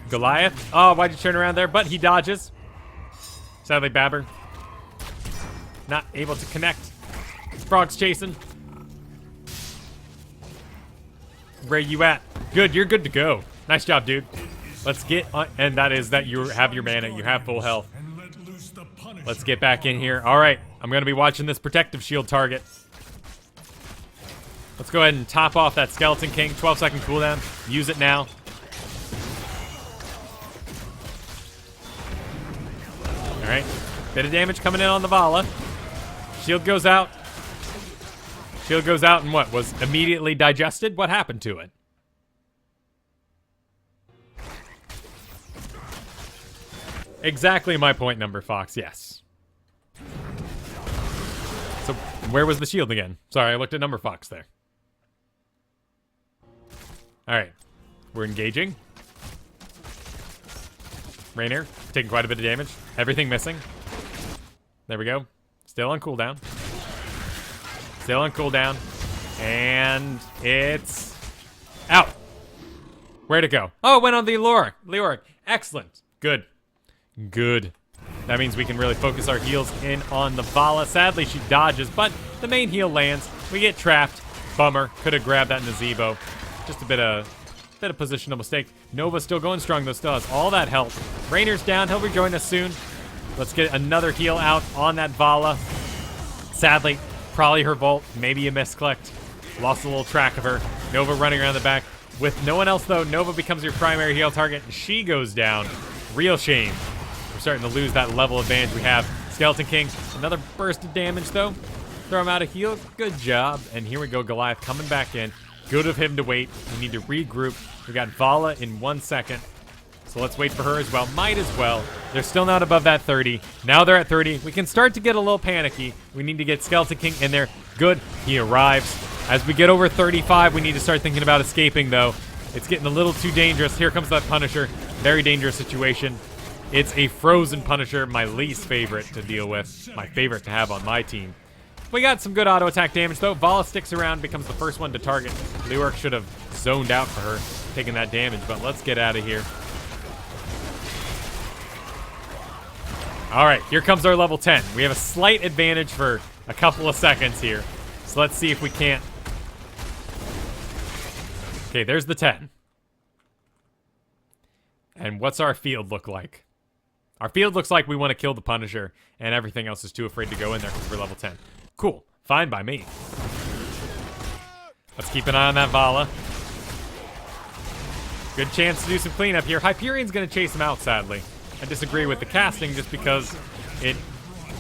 Speaker 1: Goliath. Oh, why'd you turn around there? But he dodges. Sadly, Babber not able to connect. Frog's chasing. Where you at? Good, you're good to go. Nice job, dude. Let's get on, and that is that you have your mana, you have full health. Let's get back in here. All right, I'm going to be watching this protective shield target. Let's go ahead and top off that Skeleton King. 12-second cooldown. Use it now. All right, bit of damage coming in on the Vala. Shield goes out. Shield goes out and what? Was immediately digested? What happened to it? Exactly my point, number Fox, yes. So, where was the shield again? Sorry, I looked at number Fox there. Alright. We're engaging. Rainer, taking quite a bit of damage. Everything missing. There we go. Still on cooldown. Still on cooldown. And it's out. Where'd it go? Oh, it went on the Leoric. Excellent. Good. Good. That means we can really focus our heals in on the Vala. Sadly, she dodges, but the main heal lands. We get trapped. Bummer. Could have grabbed that Nazebo. Just a bit of positional mistake. Nova's still going strong, though. Still has all that health. Rainer's down. He'll rejoin us soon. Let's get another heal out on that Vala. Sadly, probably her Volt. Maybe a misclicked. Lost a little track of her. Nova running around the back. With no one else, though, Nova becomes your primary heal target. She goes down. Real shame. We're starting to lose that level advantage we have. Skeleton King, another burst of damage, though. Throw him out of heal. Good job. And here we go. Goliath coming back in. Good of him to wait. We need to regroup. We got Vala in 1 second. So let's wait for her as well. Might as well. They're still not above that 30. Now they're at 30. We can start to get a little panicky. We need to get Skeleton King in there. Good. He arrives. As we get over 35, we need to start thinking about escaping, though. It's getting a little too dangerous. Here comes that Punisher. Very dangerous situation. It's a frozen Punisher, my least favorite to deal with. My favorite to have on my team. We got some good auto attack damage, though. Vala sticks around, becomes the first one to target. Leoric should have zoned out for her, taking that damage, but let's get out of here. All right, here comes our level 10. We have a slight advantage for a couple of seconds here. So let's see if we can't. Okay, there's the 10. And what's our field look like? Our field looks like we want to kill the Punisher, and everything else is too afraid to go in there because we're level 10. Cool. Fine by me. Let's keep an eye on that Vala. Good chance to do some cleanup here. Hyperion's going to chase him out, sadly. I disagree with the casting just because it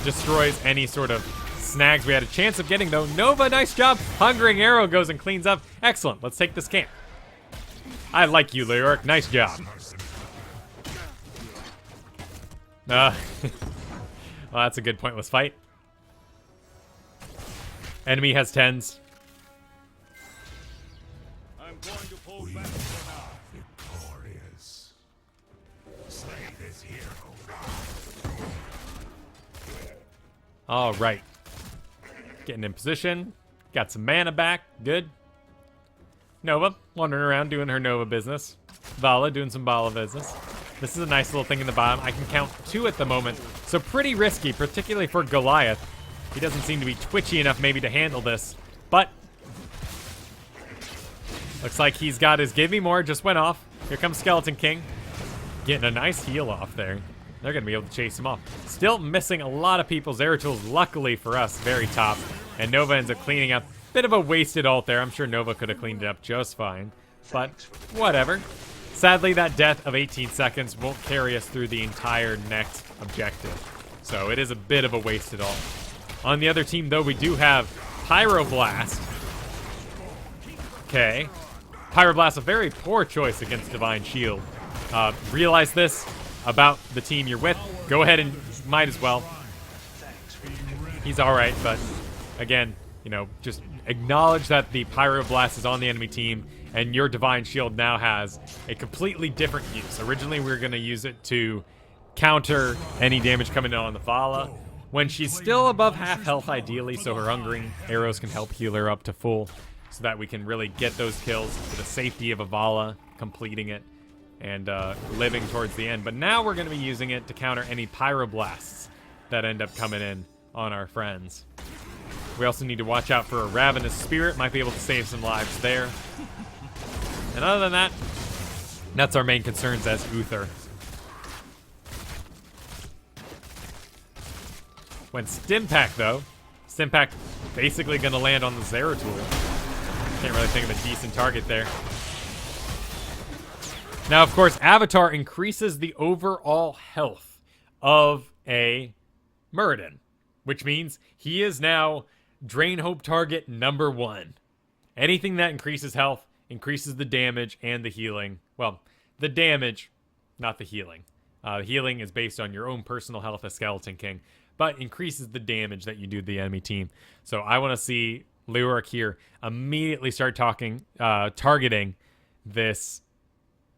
Speaker 1: destroys any sort of snags we had a chance of getting, though. Nova, nice job. Hungering Arrow goes and cleans up. Excellent. Let's take this camp. I like you, Lyric. Nice job. Well, that's a good pointless fight. Enemy has 10s.
Speaker 4: I'm going to pull back for now. Victorious. Slay this hero.
Speaker 1: All right. Getting in position. Got some mana back. Good. Nova, wandering around doing her Nova business. Vala doing some Vala business. This is a nice little thing in the bottom. I can count 2 at the moment. So pretty risky, particularly for Goliath. He doesn't seem to be twitchy enough maybe to handle this. But looks like he's got his give me more. Just went off. Here comes Skeleton King. Getting a nice heal off there. They're going to be able to chase him off. Still missing a lot of people. Zeratul, luckily for us, very top. And Nova ends up cleaning up. Bit of a wasted ult there. I'm sure Nova could have cleaned it up just fine. But whatever. Sadly, that death of 18 seconds won't carry us through the entire next objective. So it is a bit of a wasted ult. On the other team, though, we do have Pyroblast. Okay. Pyroblast, a very poor choice against Divine Shield. Realize this about the team you're with. Go ahead and might as well. He's alright, but again, you know, just acknowledge that the Pyroblast is on the enemy team and your Divine Shield now has a completely different use. Originally, we were going to use it to counter any damage coming in on the Vala when she's still above half health, ideally, so her Hungering Arrows can help heal her up to full so that we can really get those kills for the safety of a Vala, completing it, and living towards the end. But now we're going to be using it to counter any Pyroblasts that end up coming in on our friends. We also need to watch out for a Ravenous Spirit. Might be able to save some lives there. And other than that, that's our main concerns as Uther. When Stimpack, though, Stimpack basically going to land on the Zeratul. Can't really think of a decent target there. Now, of course, Avatar increases the overall health of a Muradin, which means he is now Drain Hope target number 1. Anything that increases health increases the damage and the healing. Well, the damage, not the healing. The healing is based on your own personal health as Skeleton King, but increases the damage that you do to the enemy team. So I want to see Lyric here immediately start targeting this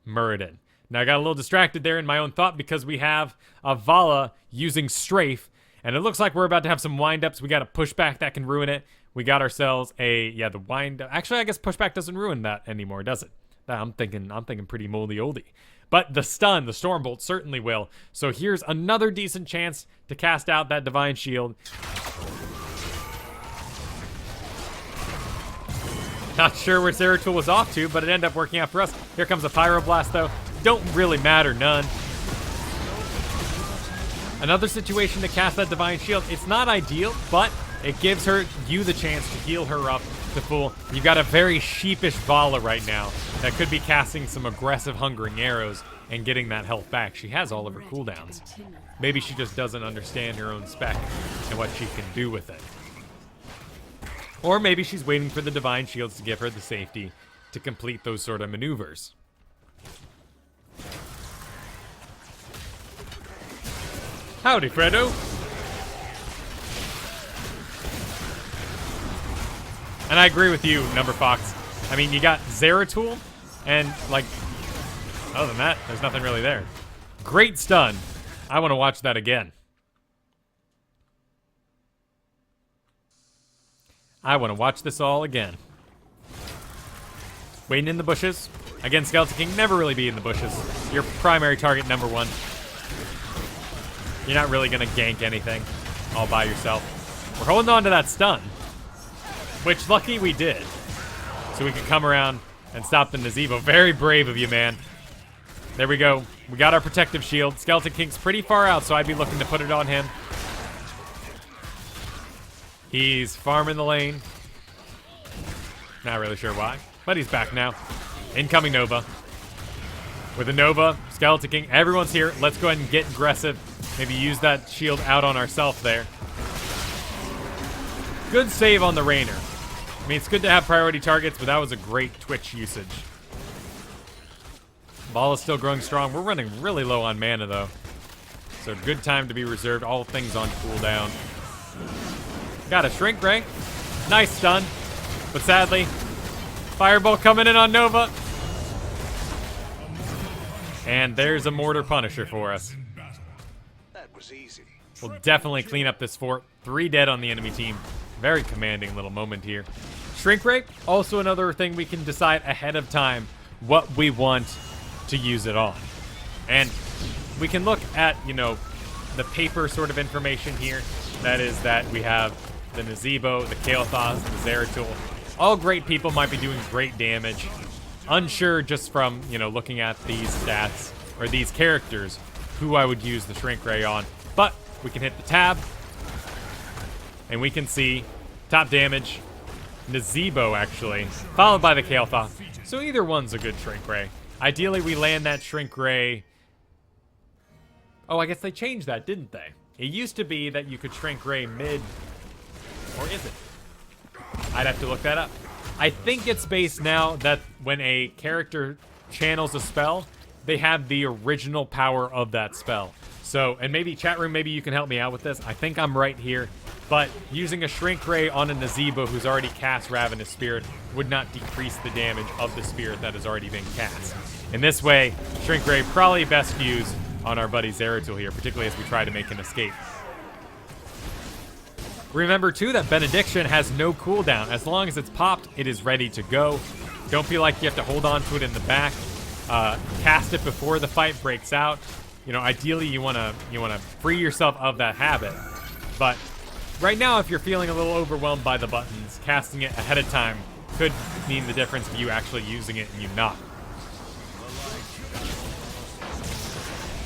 Speaker 1: Muradin. Now, I got a little distracted there in my own thought because we have a Vala using Strafe, and it looks like we're about to have some wind-ups. We got a pushback that can ruin it. We got ourselves the wind-up. Actually, I guess pushback doesn't ruin that anymore, does it? I'm thinking pretty moldy oldie. But the stun, the Stormbolt, certainly will. So here's another decent chance to cast out that Divine Shield. Not sure where Zeratul was off to, but it ended up working out for us. Here comes a Pyroblast, though. Don't really matter, none. Another situation to cast that Divine Shield. It's not ideal, but it gives you the chance to heal her up to full. You've got a very sheepish Vala right now that could be casting some aggressive Hungering Arrows and getting that health back. She has all of her cooldowns. Maybe she just doesn't understand her own spec and what she can do with it. Or maybe she's waiting for the Divine Shields to give her the safety to complete those sort of maneuvers. Howdy, Fredo. And I agree with you, Number Fox. I mean, you got Zeratul, and, like, other than that, there's nothing really there. Great stun. I want to watch that again. I want to watch this all again. Waiting in the bushes. Again, Skeleton King, never really be in the bushes. Your primary target, number 1. You're not really going to gank anything all by yourself. We're holding on to that stun, which lucky we did. So we could come around and stop the Nazeebo. Very brave of you, man. There we go. We got our protective shield. Skeleton King's pretty far out, so I'd be looking to put it on him. He's farming the lane. Not really sure why, but he's back now. Incoming Nova. With a Nova, Skeleton King, everyone's here. Let's go ahead and get aggressive. Maybe use that shield out on ourselves there. Good save on the Rainer. I mean, it's good to have priority targets, but that was a great Twitch usage. Ball is still growing strong. We're running really low on mana, though. So good time to be reserved. All things on cooldown. Got a Shrink Ray. Nice stun. But sadly, Fireball coming in on Nova. And there's a Mortar Punisher for us.
Speaker 4: That was easy.
Speaker 1: We'll definitely clean up this fort. 3 dead on the enemy team. Very commanding little moment here. Shrink Ray, also another thing we can decide ahead of time what we want to use it on. And we can look at, you know, the paper sort of information here. That is that we have the Nazebo, the Kael'thas, the Zeratul. All great people, might be doing great damage. Unsure just from, you know, looking at these stats, or these characters, who I would use the Shrink Ray on. But we can hit the tab, and we can see top damage, Nazebo actually, followed by the Kael'thas. So either one's a good Shrink Ray. Ideally, we land that Shrink Ray. Oh, I guess they changed that, didn't they? It used to be that you could Shrink Ray mid, or is it? I'd have to look that up. I think it's based now that when a character channels a spell, they have the original power of that spell. So, and maybe chat room, maybe you can help me out with this. I think I'm right here. But using a Shrink Ray on a Nazebo who's already cast Ravenous Spirit would not decrease the damage of the spirit that has already been cast. In this way, Shrink Ray probably best used on our buddy Zeratul here, particularly as we try to make an escape. Remember, too, that Benediction has no cooldown. As long as it's popped, it is ready to go. Don't feel like you have to hold on to it in the back. Cast it before the fight breaks out. You know, ideally, you wanna free yourself of that habit. But right now, if you're feeling a little overwhelmed by the buttons, casting it ahead of time could mean the difference of you actually using it and you not.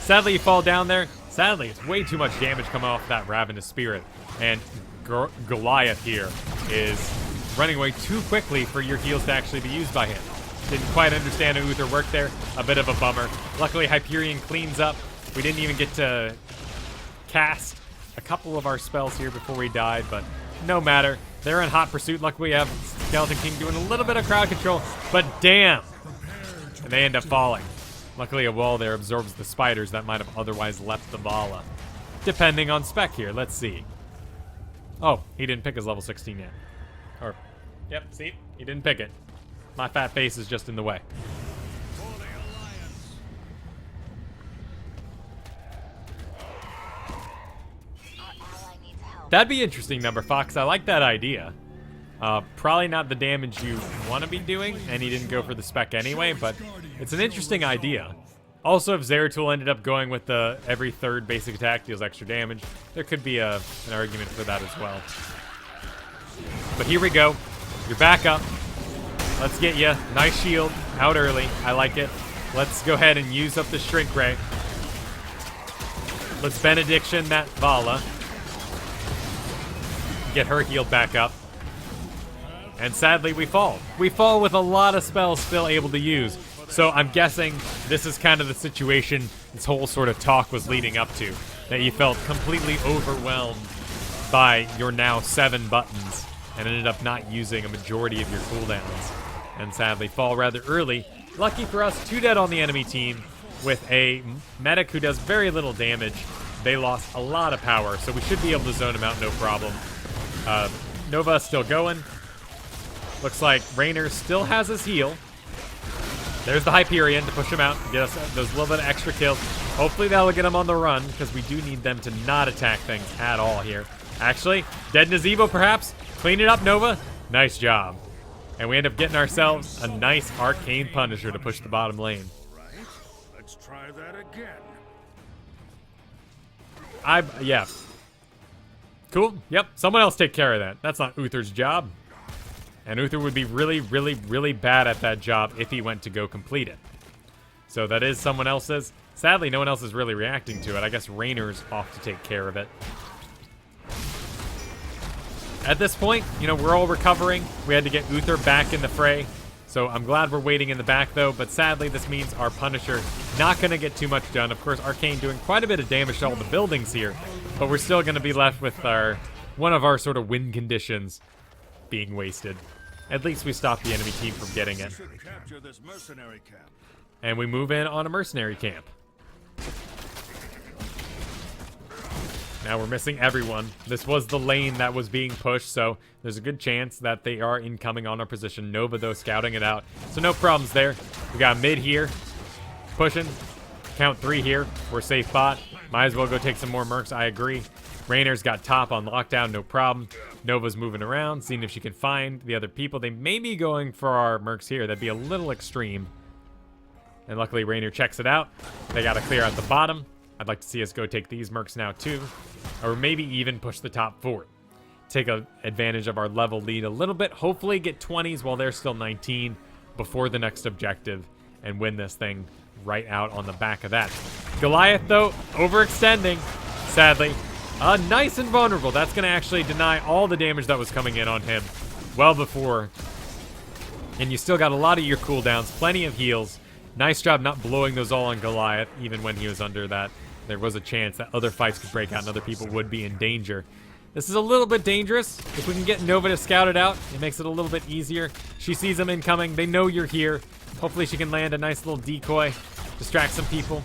Speaker 1: Sadly, you fall down there. Sadly, it's way too much damage coming off that Ravenous Spirit. And Goliath here is running away too quickly for your heals to actually be used by him. Didn't quite understand how Uther worked there. A bit of a bummer. Luckily, Hyperion cleans up. We didn't even get to cast a couple of our spells here before we died, but no matter. They're in hot pursuit. Luckily, we have Skeleton King doing a little bit of crowd control, but damn! And they end up falling. Luckily, a wall there absorbs the spiders that might have otherwise left the Vala. Depending on spec here. Let's see. Oh, he didn't pick his level 16 yet. Or, yep, see? He didn't pick it. My fat face is just in the way. That'd be interesting, Number Fox. I like that idea. Probably not the damage you want to be doing, and he didn't go for the spec anyway, but it's an interesting idea. Also, if Zeratul ended up going with the every third basic attack deals extra damage, there could be an argument for that as well. But here we go. You're back up. Let's get you. Nice shield. Out early. I like it. Let's go ahead and use up the Shrink Ray. Let's Benediction that Vala. Get her healed back up. And sadly, we fall. We fall with a lot of spells still able to use. So I'm guessing this is kind of the situation this whole sort of talk was leading up to. That you felt completely overwhelmed by your now 7 buttons and ended up not using a majority of your cooldowns. And sadly fall rather early. Lucky for us, 2 dead on the enemy team with a medic who does very little damage. They lost a lot of power, so we should be able to zone him out no problem. Nova still going. Looks like Rainer still has his heal. There's the Hyperion to push him out, get us those little bit of extra kills. Hopefully that'll get him on the run, because we do need them to not attack things at all here. Actually, dead Nazebo perhaps. Clean it up, Nova. Nice job. And we end up getting ourselves a nice Arcane Punisher to push the bottom lane.
Speaker 4: Right. Let's try that again.
Speaker 1: Yeah. Cool. Yep. Someone else take care of that. That's not Uther's job. And Uther would be really, really, really bad at that job if he went to go complete it. So that is someone else's. Sadly, no one else is really reacting to it. I guess Rainer's off to take care of it. At this point, you know, we're all recovering. We had to get Uther back in the fray. So I'm glad we're waiting in the back, though. But sadly, this means our Punisher not going to get too much done. Of course, Arcane doing quite a bit of damage to all the buildings here. But we're still going to be left with our one of our sort of win conditions being wasted. At least we stop the enemy team from getting it.
Speaker 4: Should capture this mercenary camp.
Speaker 1: And we move in on a mercenary camp. Now we're missing everyone. This was the lane that was being pushed, so there's a good chance that they are incoming on our position. Nova, though, scouting it out. So no problems there. We got mid here. Pushing. Count 3 here. We're safe bot. Might as well go take some more mercs. I agree. Rainer's got top on lockdown. No problem. Nova's moving around, seeing if she can find the other people. They may be going for our mercs here. That'd be a little extreme. And luckily, Rainer checks it out. They got to clear out the bottom. I'd like to see us go take these mercs now, too. Or maybe even push the top 4. Take advantage of our level lead a little bit. Hopefully get 20s while they're still 19 before the next objective. And win this thing right out on the back of that. Goliath, though, overextending, sadly. Nice and vulnerable. That's going to actually deny all the damage that was coming in on him well before. And you still got a lot of your cooldowns, plenty of heals. Nice job not blowing those all on Goliath, even when he was under that. There was a chance that other fights could break out and other people would be in danger. This is a little bit dangerous. If we can get Nova to scout it out, it makes it a little bit easier. She sees them incoming. They know you're here. Hopefully she can land a nice little decoy, distract some people.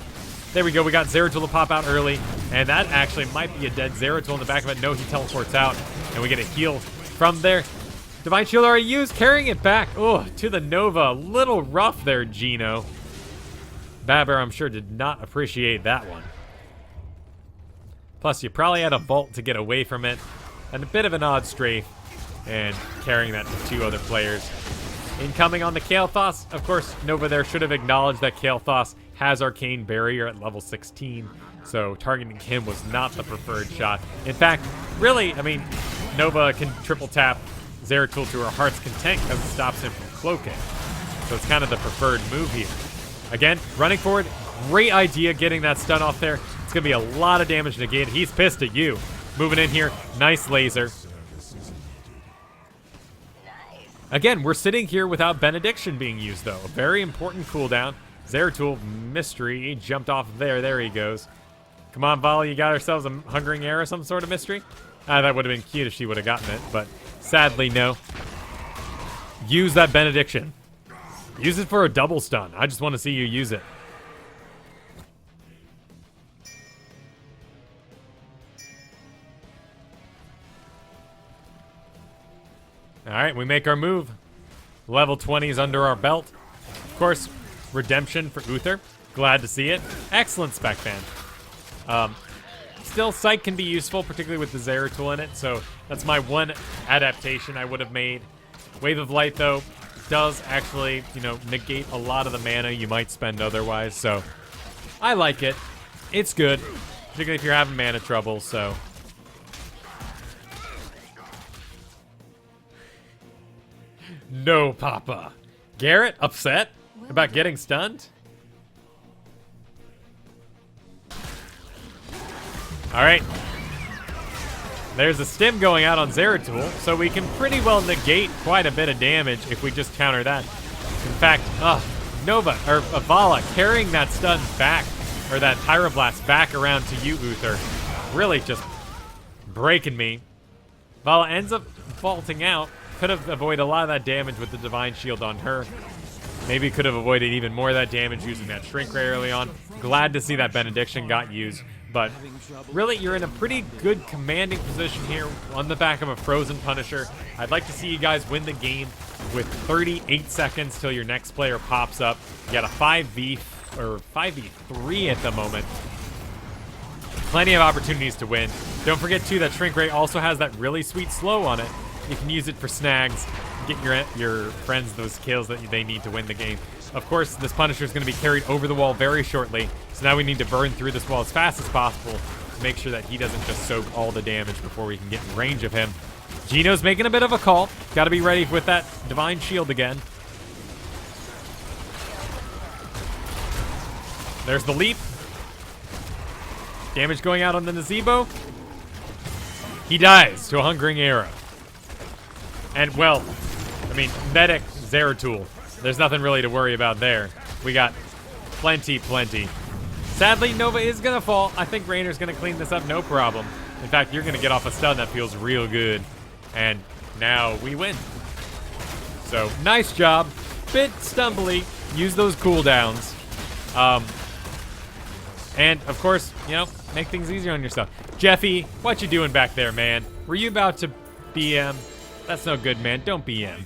Speaker 1: There we go. We got Zeratul to pop out early, and that actually might be a dead Zeratul in the back of it. No, he teleports out, and we get a heal from there. Divine Shield already used, carrying it back. Oh, to the Nova. A little rough there, Gino. Babber, I'm sure, did not appreciate that one. Plus, you probably had a vault to get away from it, and a bit of an odd strafe, and carrying that to 2 other players. Incoming on the Kael'thas. Of course, Nova there should have acknowledged that Kael'thas has Arcane Barrier at level 16, so targeting him was not the preferred shot. In fact, really, I mean, Nova can triple tap Zeratul to her heart's content because it stops him from cloaking. So it's kind of the preferred move here. Again, running forward, great idea getting that stun off there. It's going to be a lot of damage negated. He's pissed at you. Moving in here, nice laser. Again, we're sitting here without Benediction being used, though. A very important cooldown. Zeratul, mystery, he jumped off there. There he goes. Come on, Vala, you got ourselves a Hungering Air or some sort of mystery? That would have been cute if she would have gotten it, but sadly, no. Use that Benediction. Use it for a double stun. I just want to see you use it. Alright, we make our move. Level 20 is under our belt. Of course, redemption for Uther. Glad to see it. Excellent spec ban. Still, Psych can be useful, particularly with the Zeratul in it, so that's my one adaptation I would have made. Wave of Light, though, does actually, you know, negate a lot of the mana you might spend otherwise, so I like it. It's good, particularly if you're having mana trouble, so... No, Papa. Garrett, upset about getting stunned? Alright. There's a stim going out on Zeratul, so we can pretty well negate quite a bit of damage if we just counter that. In fact, Nova, or Vala, carrying that stun back, or that Pyroblast back around to you, Uther, really just breaking me. Vala ends up vaulting out. Could have avoided a lot of that damage with the Divine Shield on her. Maybe could have avoided even more of that damage using that Shrink Ray early on. Glad to see that Benediction got used. But really, you're in a pretty good commanding position here on the back of a Frozen Punisher. I'd like to see you guys win the game with 38 seconds till your next player pops up. You got a 5v3 at the moment. Plenty of opportunities to win. Don't forget, too, that Shrink Ray also has that really sweet slow on it. You can use it for snags, get your friends those kills that they need to win the game. Of course, this Punisher is going to be carried over the wall very shortly, so now we need to burn through this wall as fast as possible to make sure that he doesn't just soak all the damage before we can get in range of him. Gino's making a bit of a call. Got to be ready with that Divine Shield again. There's the leap. Damage going out on the Nazebo. He dies to a Hungering Arrow. And, well, I mean, Medic Zeratul. There's nothing really to worry about there. We got plenty. Sadly, Nova is going to fall. I think Rainer's going to clean this up, no problem. In fact, you're going to get off a stun that feels real good. And now we win. So, nice job. Bit stumbly. Use those cooldowns. And, of course, you know, make things easier on yourself. Jeffy, what you doing back there, man? Were you about to BM? That's no good, man. Don't BM.